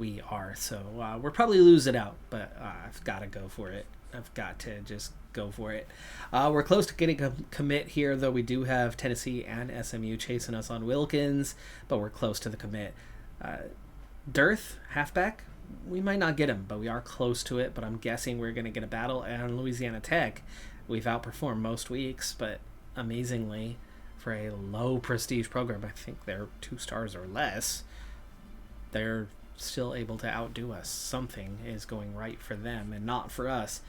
we are. So we're probably losing out, but I've got to go for it. I've got to just go for it. We're close to getting a commit here, though we do have Tennessee and SMU chasing us on Wilkins, but we're close to the commit. Dearth, halfback, we might not get him, but we are close to it, but I'm guessing we're going to get a battle. And Louisiana Tech, we've outperformed most weeks, but amazingly, for a low prestige program, I think they're 2 stars or less, they're still able to outdo us. Something is going right for them and not for us.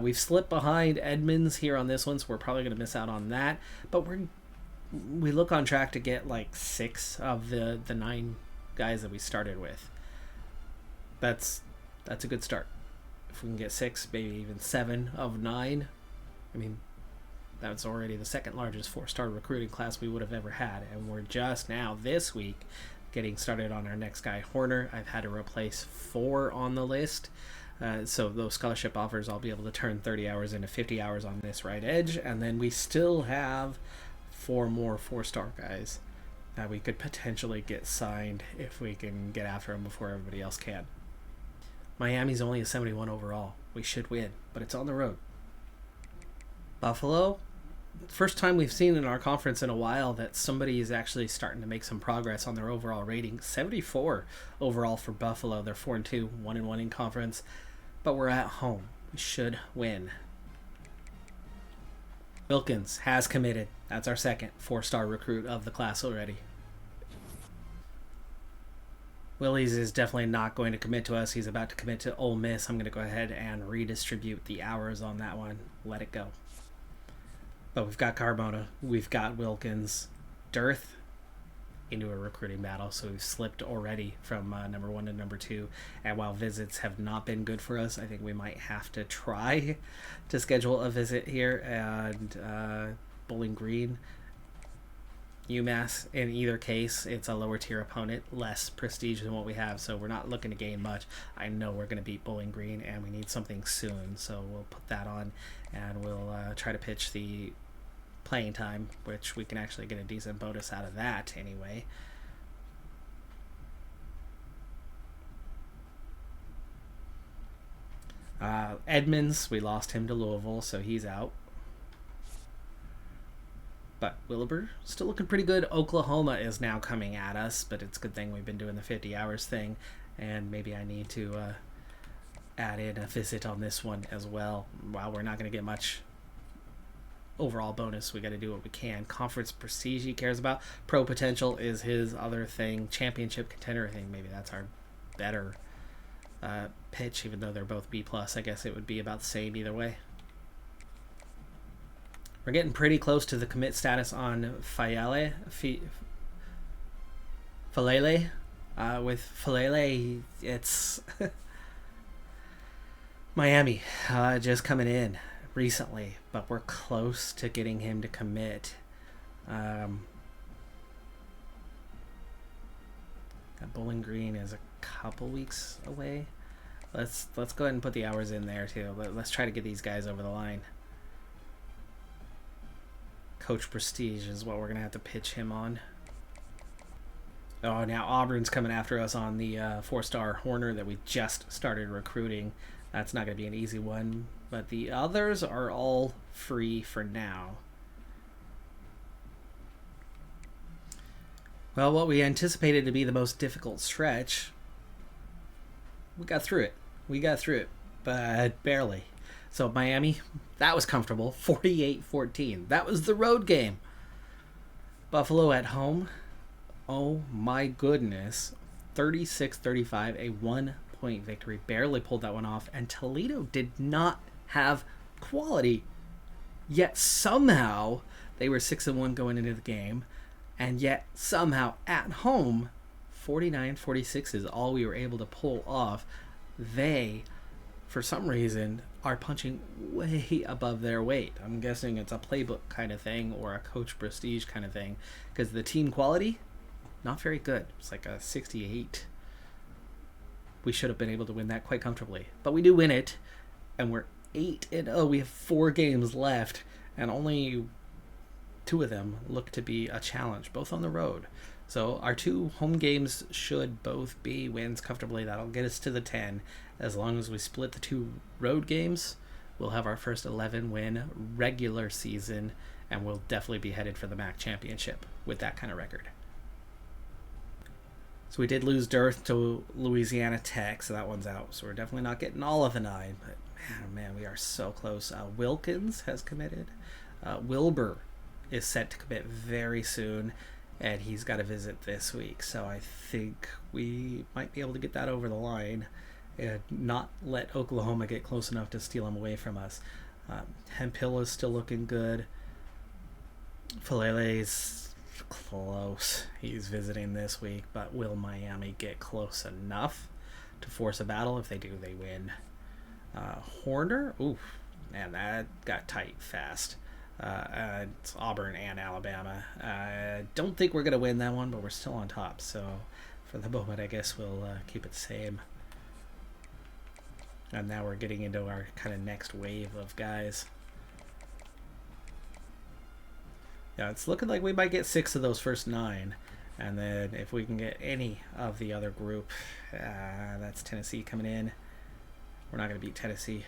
We've slipped behind Edmonds here on this one, so we're probably going to miss out on that, but we look on track to get like 6 of the 9 guys that we started with. That's a good start. If we can get 6, maybe even 7 of 9, I mean, that's already the second largest 4-star recruiting class we would have ever had, and we're just now this week getting started on our next guy, Horner. I've had to replace 4 on the list, so those scholarship offers, I'll be able to turn 30 hours into 50 hours on this right edge, and then we still have 4 more 4-star guys that we could potentially get signed if we can get after them before everybody else can. Miami's only a 71 overall. We should win, but it's on the road. Buffalo, first time we've seen in our conference in a while that somebody is actually starting to make some progress on their overall rating. 74 overall for Buffalo. They're 4-2, 1-1 in conference, but we're at home. We should win. Wilkins has committed. That's our second 4-star recruit of the class already. Willie's is definitely not going to commit to us. He's about to commit to Ole Miss. I'm going to go ahead and redistribute the hours on that one. Let it go. But we've got Carbona. We've got Wilkins. Dearth into a recruiting battle. So we've slipped already from number 1 to number 2. And while visits have not been good for us, I think we might have to try to schedule a visit here. And Bowling Green, UMass, in either case, it's a lower tier opponent, less prestige than what we have, so we're not looking to gain much. I know we're going to beat Bowling Green, and we need something soon, so we'll put that on, and we'll try to pitch the playing time, which we can actually get a decent bonus out of that anyway. Edmonds, we lost him to Louisville, so he's out. But Wilbur, still looking pretty good. Oklahoma is now coming at us, but it's a good thing we've been doing the 50 hours thing, and maybe I need to add in a visit on this one as well. While we're not going to get much overall bonus, we got to do what we can. Conference prestige he cares about. Pro potential is his other thing. Championship contender, I think maybe that's our better pitch, even though they're both B+. I guess it would be about the same either way. We're getting pretty close to the commit status on Falele. With Falele, it's Miami just coming in recently, but we're close to getting him to commit. Bowling Green is a couple weeks away. Let's go ahead and put the hours in there too. Let's try to get these guys over the line. Coach Prestige is what we're going to have to pitch him on. Oh, now Auburn's coming after us on the 4-star Horner that we just started recruiting. That's not going to be an easy one, but the others are all free for now. Well, what we anticipated to be the most difficult stretch, we got through it, but barely. So Miami, that was comfortable, 48-14. That was the road game. Buffalo at home, oh my goodness, 36-35, a 1-point victory. Barely pulled that one off, and Toledo did not have quality. Yet somehow they were 6-1 going into the game, and yet somehow at home, 49-46 is all we were able to pull off. They, for some reason, are punching way above their weight. I'm guessing it's a playbook kind of thing or a coach prestige kind of thing, because the team quality, not very good. It's like a 68. We should have been able to win that quite comfortably, but we do win it, and we're 8-0. We have 4 games left, and only two of them look to be a challenge, both on the road. So our two home games should both be wins comfortably. That'll get us to the 10. As long as we split the two road games, we'll have our first 11-win regular season, and we'll definitely be headed for the MAC championship with that kind of record. So we did lose Dearth to Louisiana Tech, so that one's out. So we're definitely not getting all of the 9, but man, we are so close. Wilkins has committed. Wilbur is set to commit very soon, and he's got a visit this week. So I think we might be able to get that over the line and not let Oklahoma get close enough to steal him away from us. Hempill is still looking good. Falele's close. He's visiting this week, but will Miami get close enough to force a battle? If they do, they win. Horner, oof, man, that got tight fast. It's Auburn and Alabama. I don't think we're going to win that one, but we're still on top. So for the moment, I guess we'll keep it the same. And now we're getting into our kind of next wave of guys. Yeah, it's looking like we might get 6 of those first 9. And then if we can get any of the other group, that's Tennessee coming in. We're not going to beat Tennessee.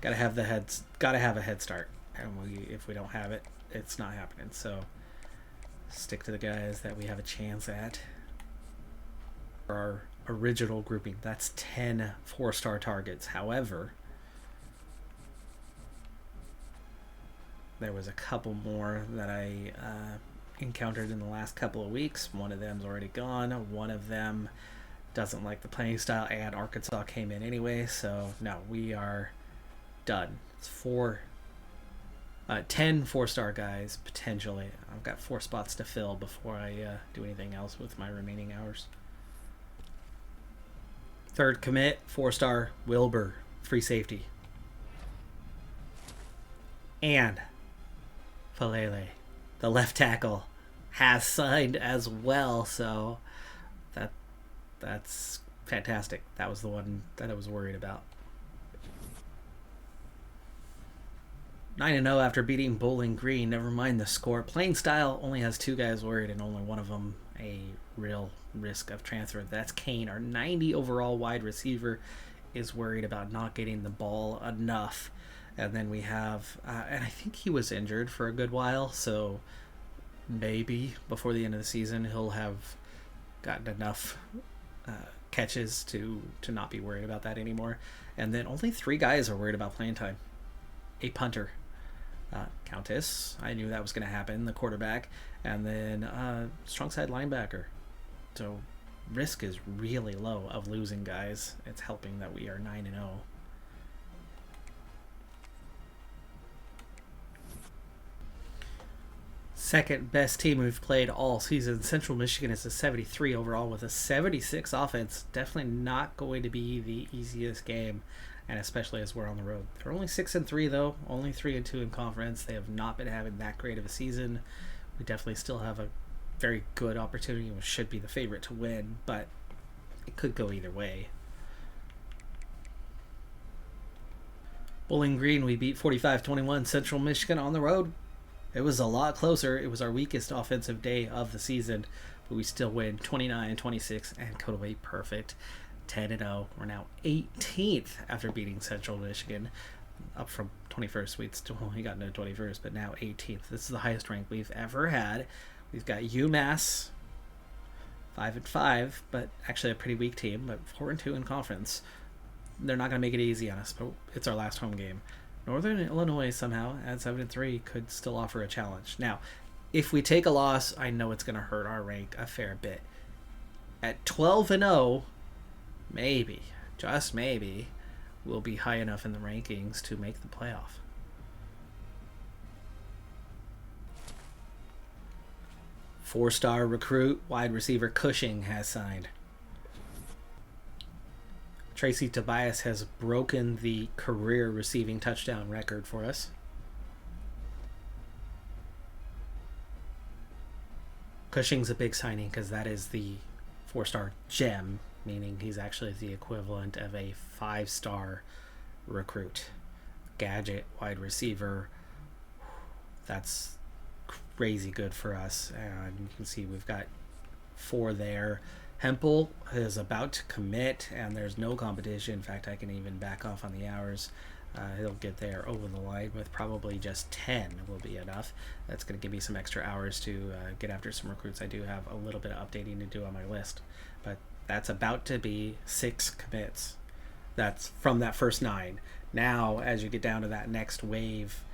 Gotta have a head start. And if we don't have it, it's not happening. So stick to the guys that we have a chance at. For our original grouping, that's 10 4-star targets. However, there was a couple more that I encountered in the last couple of weeks. One of them's already gone. One of them doesn't like the playing style, and Arkansas came in anyway. So no, we are done. It's 10 4-star guys potentially. I've got 4 spots to fill before I do anything else with my remaining hours. Third commit, 4-star Wilbur, free safety. And Falele, the left tackle, has signed as well, so that's fantastic. That was the one that I was worried about. 9-0 after beating Bowling Green. Never mind the score. Playing style only has 2 guys worried, and only one of them a real risk of transfer. That's Kane, our 90 overall wide receiver, is worried about not getting the ball enough. And then we have, and I think he was injured for a good while, so maybe before the end of the season he'll have gotten enough catches to not be worried about that anymore. And then only 3 guys are worried about playing time. A punter, Countess, I knew that was going to happen, the quarterback, and then strong side linebacker. So risk is really low of losing guys. It's helping that we are 9-0. Second best team we've played all season. Central Michigan is a 73 overall with a 76 offense. Definitely not going to be the easiest game, and especially as we're on the road. They're only 6-3 though, only 3-2 in conference. They have not been having that great of a season. We definitely still have a very good opportunity and should be the favorite to win, but it could go either way. Bowling Green, we beat 45-21. Central Michigan on the road. It was a lot closer. It was our weakest offensive day of the season, but we still win 29-26 and go away perfect. 10-0. We're now 18th after beating Central Michigan, up from 21st. We'd still only gotten to 21st, but now 18th. This is the highest rank we've ever had. We've got UMass 5-5, but actually a pretty weak team, but 4-2 in conference. They're not going to make it easy on us, but it's our last home game. Northern Illinois somehow at 7-3 could still offer a challenge. Now, if we take a loss, I know it's going to hurt our rank a fair bit. At 12-0, maybe, just maybe, we'll be high enough in the rankings to make the playoff. Four-star recruit wide receiver Cushing has signed. Tracy Tobias has broken the career receiving touchdown record for us. Cushing's a big signing because that is the 4-star gem, meaning he's actually the equivalent of a 5-star recruit. Gadget wide receiver. That's crazy good for us. And you can see we've got 4 there. Hempel is about to commit, and there's no competition. In fact, I can even back off on the hours. He'll get there over the line with probably just 10 will be enough. That's going to give me some extra hours to get after some recruits. I do have a little bit of updating to do on my list, but that's about to be 6 commits. That's from that first 9. Now, as you get down to that next wave,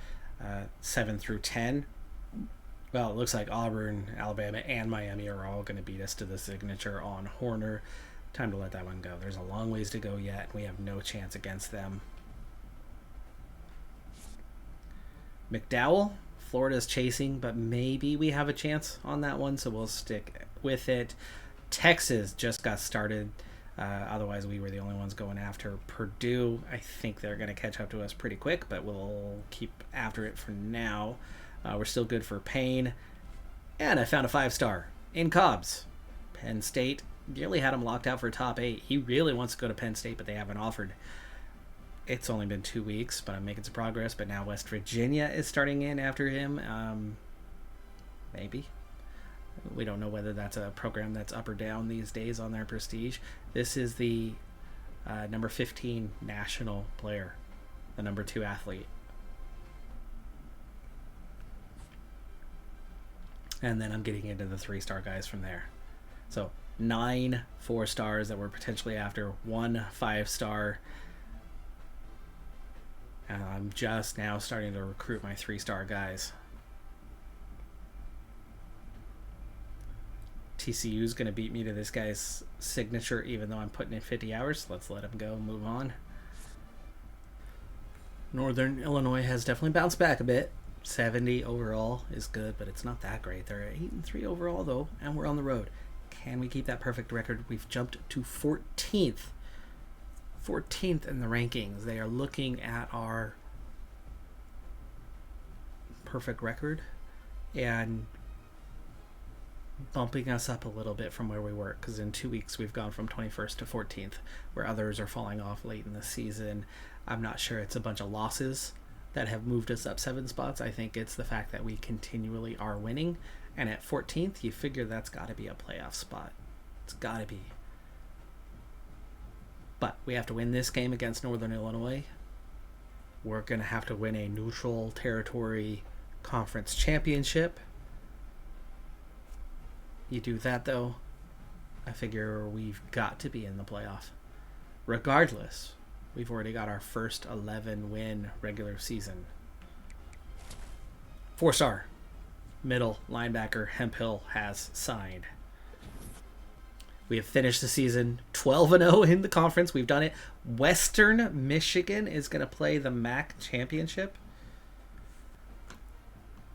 7 through 10, well, it looks like Auburn, Alabama, and Miami are all going to beat us to the signature on Horner. Time to let that one go. There's a long ways to go yet. We have no chance against them. McDowell, Florida's chasing, but maybe we have a chance on that one, so we'll stick with it. Texas just got started. Otherwise, we were the only ones going after Purdue. I think they're going to catch up to us pretty quick, but we'll keep after it for now. We're still good for Payne. And I found a 5-star in Cobbs. Penn State nearly had him locked out for top 8. He really wants to go to Penn State, but they haven't offered. It's only been 2 weeks, but I'm making some progress. But now West Virginia is starting in after him. Maybe. We don't know whether that's a program that's up or down these days on their prestige. This is the number 15 national player, the number 2 athlete. And then I'm getting into the 3-star guys from there. So 9 4-stars that we're potentially after, 1 5-star. And I'm just now starting to recruit my 3-star guys. TCU's going to beat me to this guy's signature, even though I'm putting in 50 hours. Let's let him go, move on. Northern Illinois has definitely bounced back a bit. 70 overall is good, but it's not that great. They're 8-3 overall, though, and we're on the road. Can we keep that perfect record? We've jumped to 14th. 14th in the rankings. They are looking at our perfect record and bumping us up a little bit from where we were, because in 2 weeks we've gone from 21st to 14th, where others are falling off late in the season. I'm not sure it's a bunch of losses that have moved us up 7 spots. I think it's the fact that we continually are winning, and at 14th you figure that's got to be a playoff spot. It's got to be. But we have to win this game against Northern Illinois. We're going to have to win a neutral territory conference championship. You do that, though, I figure we've got to be in the playoff. Regardless, we've already got our first 11-win regular season. 4-star middle linebacker Hemphill has signed. We have finished the season 12-0 in the conference. We've done it. Western Michigan is going to play the MAC championship.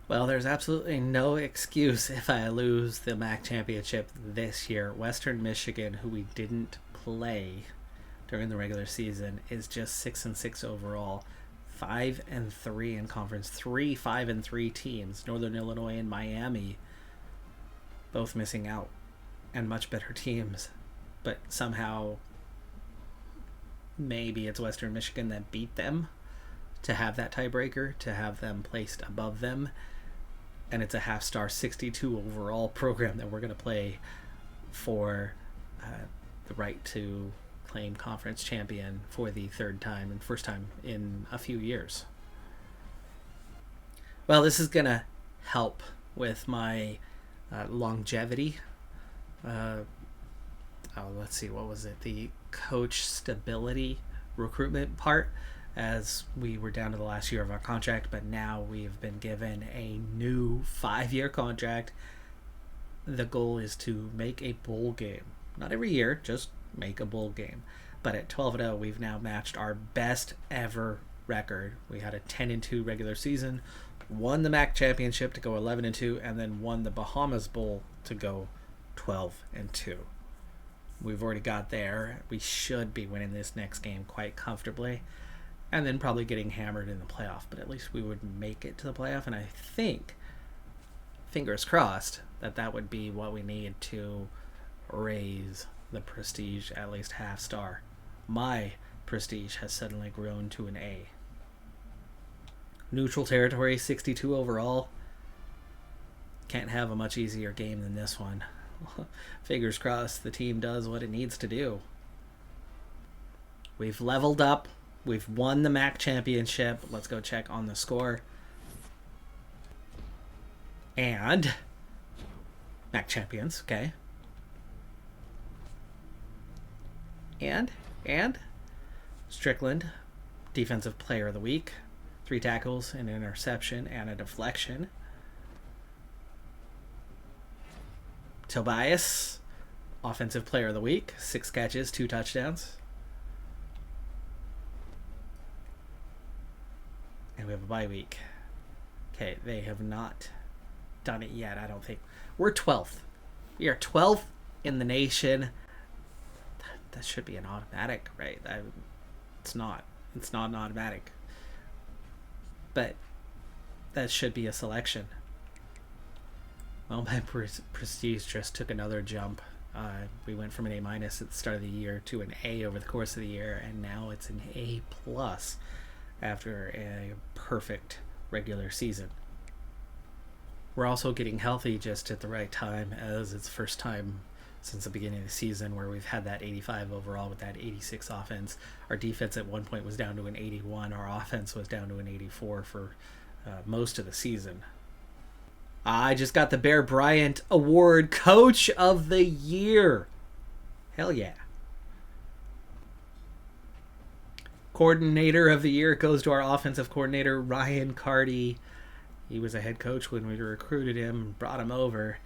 Well, there's absolutely no excuse if I lose the MAC championship this year. Western Michigan, who we didn't play during the regular season, is just 6-6 overall. 5-3 in conference. 3 5-3 teams. Northern Illinois and Miami both missing out. And much better teams, but somehow maybe it's Western Michigan that beat them to have that tiebreaker, to have them placed above them, and it's a half-star 62 overall program that we're going to play for the right to claim conference champion for the 3rd time and first time in a few years. Well, this is going to help with my longevity. Let's see, what was it? The coach stability recruitment part, as we were down to the last year of our contract, but now we've been given a new 5-year contract. The goal is to make a bowl game. Not every year, just make a bowl game. But at 12-0, we've now matched our best ever record. We had a 10-2 regular season, won the MAC championship to go 11-2, and then won the Bahamas Bowl to go 12-2. We've already got there. We should be winning this next game quite comfortably, and then probably getting hammered in the playoff, but at least we would make it to the playoff. And I think, fingers crossed, that would be what we need to raise the prestige at least half-star. My prestige has suddenly grown to an A. Neutral territory, 62 overall. can't have a much easier game than this one. Fingers crossed the team does what it needs to do. We've leveled up. We've won the MAC championship. Let's go check on the score. And MAC champions, okay. And Strickland, defensive player of the week. 3 tackles, an interception, and a deflection. Tobias, offensive player of the week. 6 catches, 2 touchdowns. And we have a bye week. Okay, they have not done it yet, I don't think. We're 12th. We are 12th in the nation. That should be an automatic, right? It's not. It's not an automatic. But that should be a selection. Well, my prestige just took another jump. We went from an A- at the start of the year to an A over the course of the year, and now it's an A+ after a perfect regular season. We're also getting healthy just at the right time, as it's first time since the beginning of the season where we've had that 85 overall with that 86 offense. Our defense at one point was down to an 81. Our offense was down to an 84 for most of the season. I just got the Bear Bryant Award, Coach of the Year. Hell yeah. Coordinator of the Year goes to our offensive coordinator, Ryan Carty. He was a head coach when we recruited him, brought him over.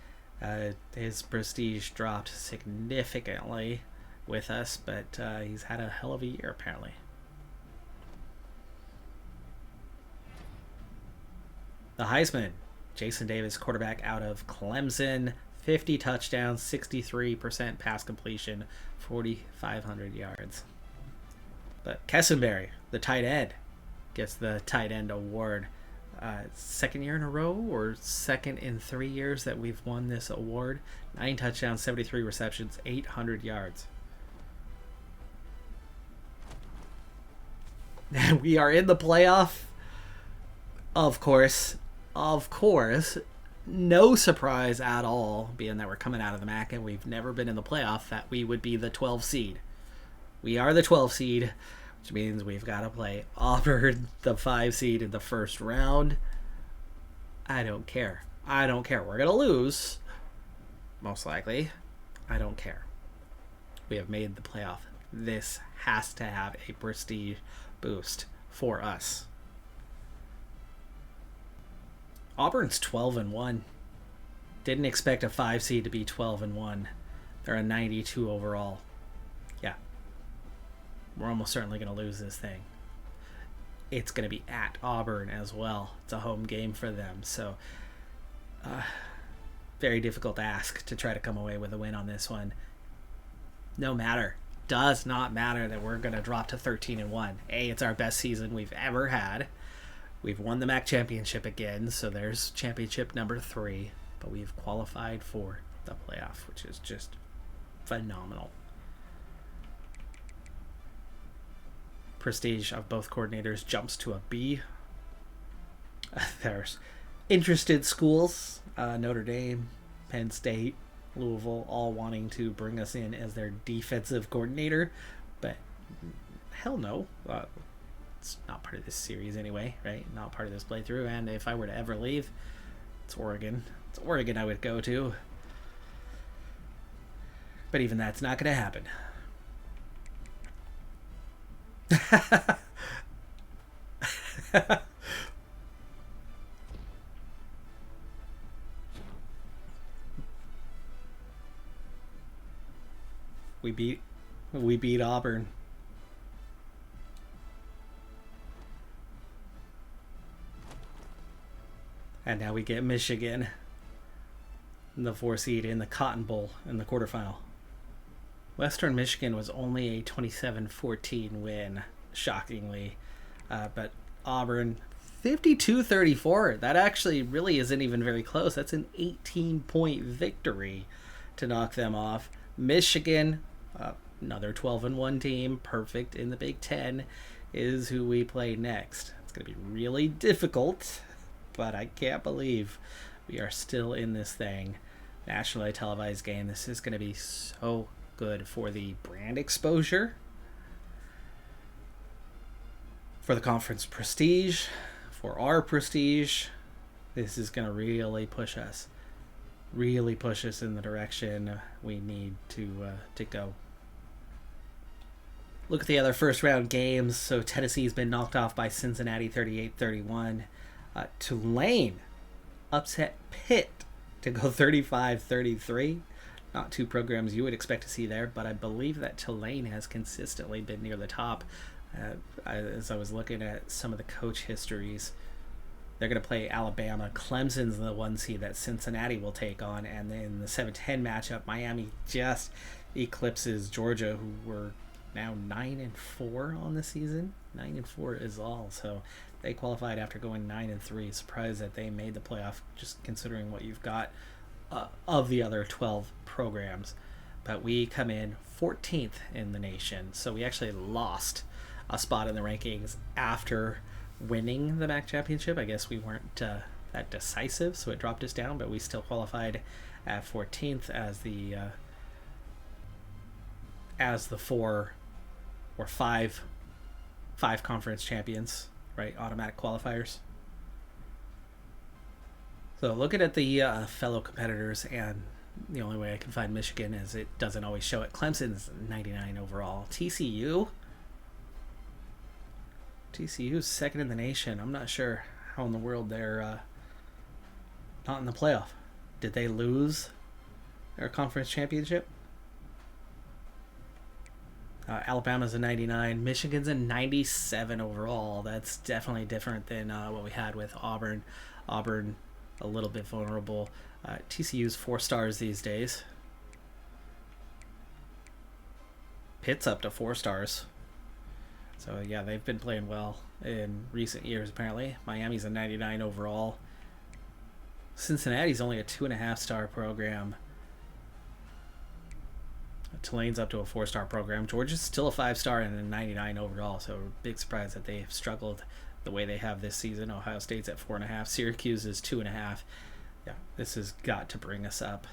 His prestige dropped significantly with us, but he's had a hell of a year apparently. The Heisman, Jason Davis, quarterback out of Clemson, 50 touchdowns, 63% pass completion, 4,500 yards. But Kessenberry, the tight end, gets the tight end award. Second year in a row or second in 3 years that we've won this award. 9 touchdowns, 73 receptions, 800 yards. We are in the playoff. Of course. No surprise at all, being that we're coming out of the MAC and we've never been in the playoff, that we would be the 12 seed. We are the 12 seed, which means we've got to play Auburn, the 5 seed, in the first round. I don't care. We're going to lose, most likely. I don't care. We have made the playoff. This has to have a prestige boost for us. Auburn's 12-1. Didn't expect a 5 seed to be 12-1. They're a 92 overall. Yeah. We're almost certainly going to lose this thing. It's going to be at Auburn as well. It's a home game for them. So, very difficult ask to try to come away with a win on this one. No matter. Does not matter that we're going to drop to 13-1. It's our best season we've ever had. We've won the MAC championship again, so there's championship number 3. But we've qualified for the playoff, which is just phenomenal. Prestige of both coordinators jumps to a B. There's interested schools, Notre Dame, Penn State, Louisville, all wanting to bring us in as their defensive coordinator, but hell no. It's not part of this series anyway, right? Not part of this playthrough, and if I were to ever leave, it's Oregon. It's Oregon I would go to. But even that's not going to happen. We beat Auburn. And now we get Michigan, the 4 seed in the Cotton Bowl in the quarterfinal. Western Michigan was only a 27-14 win, shockingly. But Auburn, 52-34. That actually really isn't even very close. That's an 18-point victory to knock them off. Michigan, another 12-1 team, perfect in the Big Ten, is who we play next. It's going to be really difficult, but I can't believe We are still in this thing. Nationally televised game. This is going to be so good for the brand exposure, for the conference prestige, for our prestige. This is going to really push us in the direction we need to go. Look at the other first round games. So Tennessee's been knocked off by Cincinnati 38-31. Tulane upset Pitt to go 35-33. Not two programs you would expect to see there, but I believe that Tulane has consistently been near the top. As I was looking at some of the coach histories, they're going to play Alabama. Clemson's the one seed that Cincinnati will take on, and then the 7-10 matchup, Miami just eclipses Georgia, who were now 9-4 on the season. 9-4 is all, so they qualified after going 9-3. Surprised that they made the playoff, just considering what you've got of the other 12 programs. But we come in 14th in the nation, so we actually lost a spot in the rankings after winning the MAC championship. I guess we weren't that decisive, so it dropped us down, but we still qualified at 14th as the four or five conference champions, right? Automatic qualifiers. So looking at the fellow competitors, and the only way I can find Michigan is it doesn't always show it. Clemson's 99 overall. TCU's second in the nation. I'm not sure how in the world they're not in the playoff. Did they lose their conference championship? Alabama's a 99. Michigan's a 97 overall. That's definitely different than what we had with Auburn. Auburn, a little bit vulnerable. TCU's 4 stars these days. Pitt's up to 4 stars. So, yeah, they've been playing well in recent years, apparently. Miami's a 99 overall. Cincinnati's only a 2.5-star program. Tulane's up to a 4-star program. Georgia's still a 5-star and a 99 overall, so big surprise that they've struggled the way they have this season. Ohio State's at 4.5. Syracuse is 2.5. Yeah, this has got to bring us up.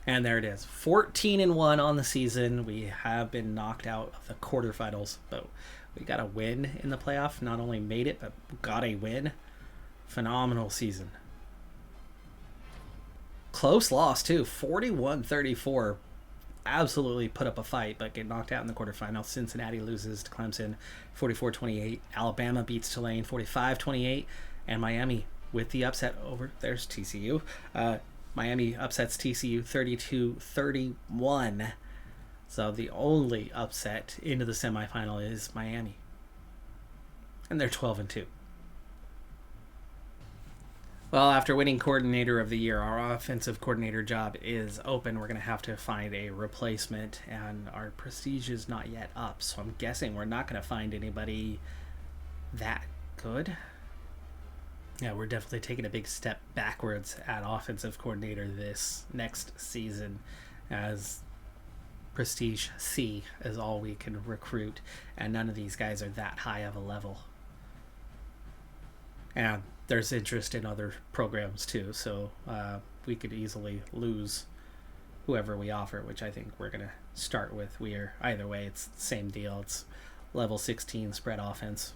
And there it is. 14-1 on the season. We have been knocked out of the quarterfinals, but we got a win in the playoff. Not only made it, but got a win. Phenomenal season. Close loss, too. 41-34. Absolutely put up a fight, but get knocked out in the quarterfinals. Cincinnati loses to Clemson 44-28. Alabama beats Tulane 45-28. And Miami with the upset over. There's TCU. Miami upsets TCU 32-31. So the only upset into the semifinal is Miami. And they're 12-2. Well, after winning coordinator of the year, our offensive coordinator job is open. We're going to have to find a replacement, and our prestige is not yet up. So I'm guessing we're not going to find anybody that good. Yeah, we're definitely taking a big step backwards at offensive coordinator this next season, as prestige C is all we can recruit, and none of these guys are that high of a level. And there's interest in other programs too, so we could easily lose whoever we offer, which I think we're going to start with. Either way, it's the same deal. It's level 16 spread offense.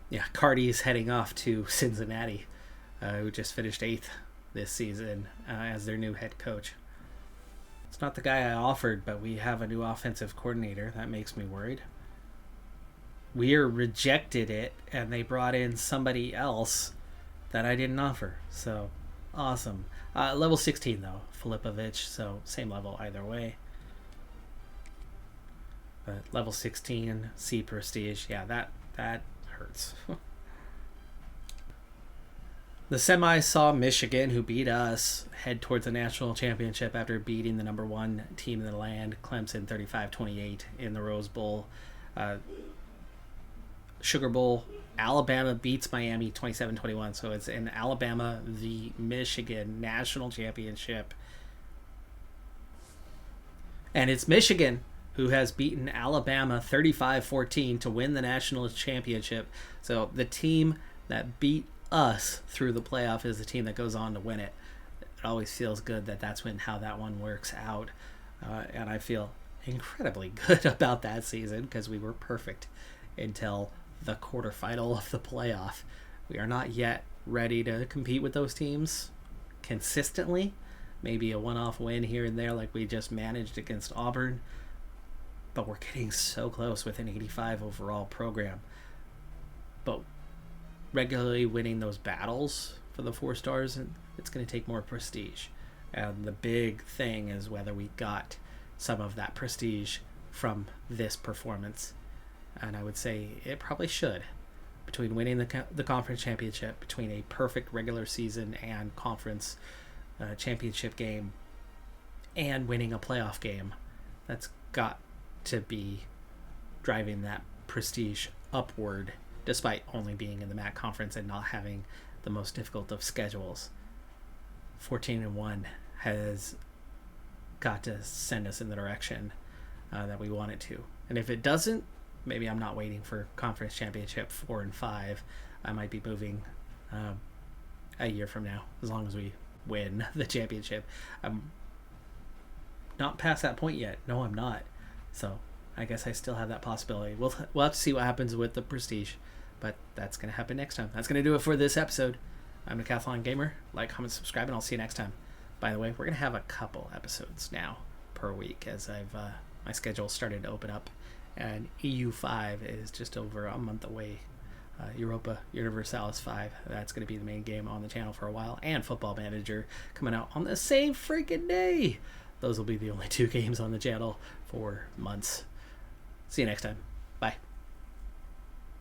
Yeah, Cardi's heading off to Cincinnati, who just finished 8th this season as their new head coach. It's not the guy I offered, but we have a new offensive coordinator. That makes me worried. Weir rejected it, and they brought in somebody else that I didn't offer. So, awesome. Level 16, though. Filipovich, so same level either way. But level 16, C prestige. Yeah, that hurts. The semis saw Michigan, who beat us, head towards the national championship after beating the number 1 team in the land, Clemson 35-28 in the Rose Bowl. Sugar Bowl, Alabama beats Miami 27-21, so it's in Alabama v. Michigan national championship. And it's Michigan who has beaten Alabama 35-14 to win the national championship. So the team that beat us through the playoff is the team that goes on to win it. It always feels good that that's how that one works out. And I feel incredibly good about that season because we were perfect until the quarterfinal of the playoff. We are not yet ready to compete with those teams consistently. Maybe a one-off win here and there like we just managed against Auburn. But we're getting so close with an 85 overall program. But regularly winning those battles for the 4 stars, it's going to take more prestige. And the big thing is whether we got some of that prestige from this performance. And I would say it probably should. Between winning the conference championship, between a perfect regular season and conference championship game, and winning a playoff game, that's got to be driving that prestige upward, despite only being in the MAC conference and not having the most difficult of schedules. 14-1 has got to send us in the direction that we want it to. And if it doesn't, maybe I'm not waiting for conference championship 4 and 5. I might be moving a year from now, as long as we win the championship. I'm not past that point yet. No, I'm not. So I guess I still have that possibility. We'll have to see what happens with the prestige, but that's going to happen next time. That's going to do it for this episode. I'm Decathlon Gamer. Like, comment, subscribe, and I'll see you next time. By the way, we're going to have a couple episodes now per week as my schedule started to open up, and EU5 is just over a month away. Europa Universalis 5, that's going to be the main game on the channel for a while, and Football Manager coming out on the same freaking day. Those will be the only 2 games on the channel for months. See you next time. Bye.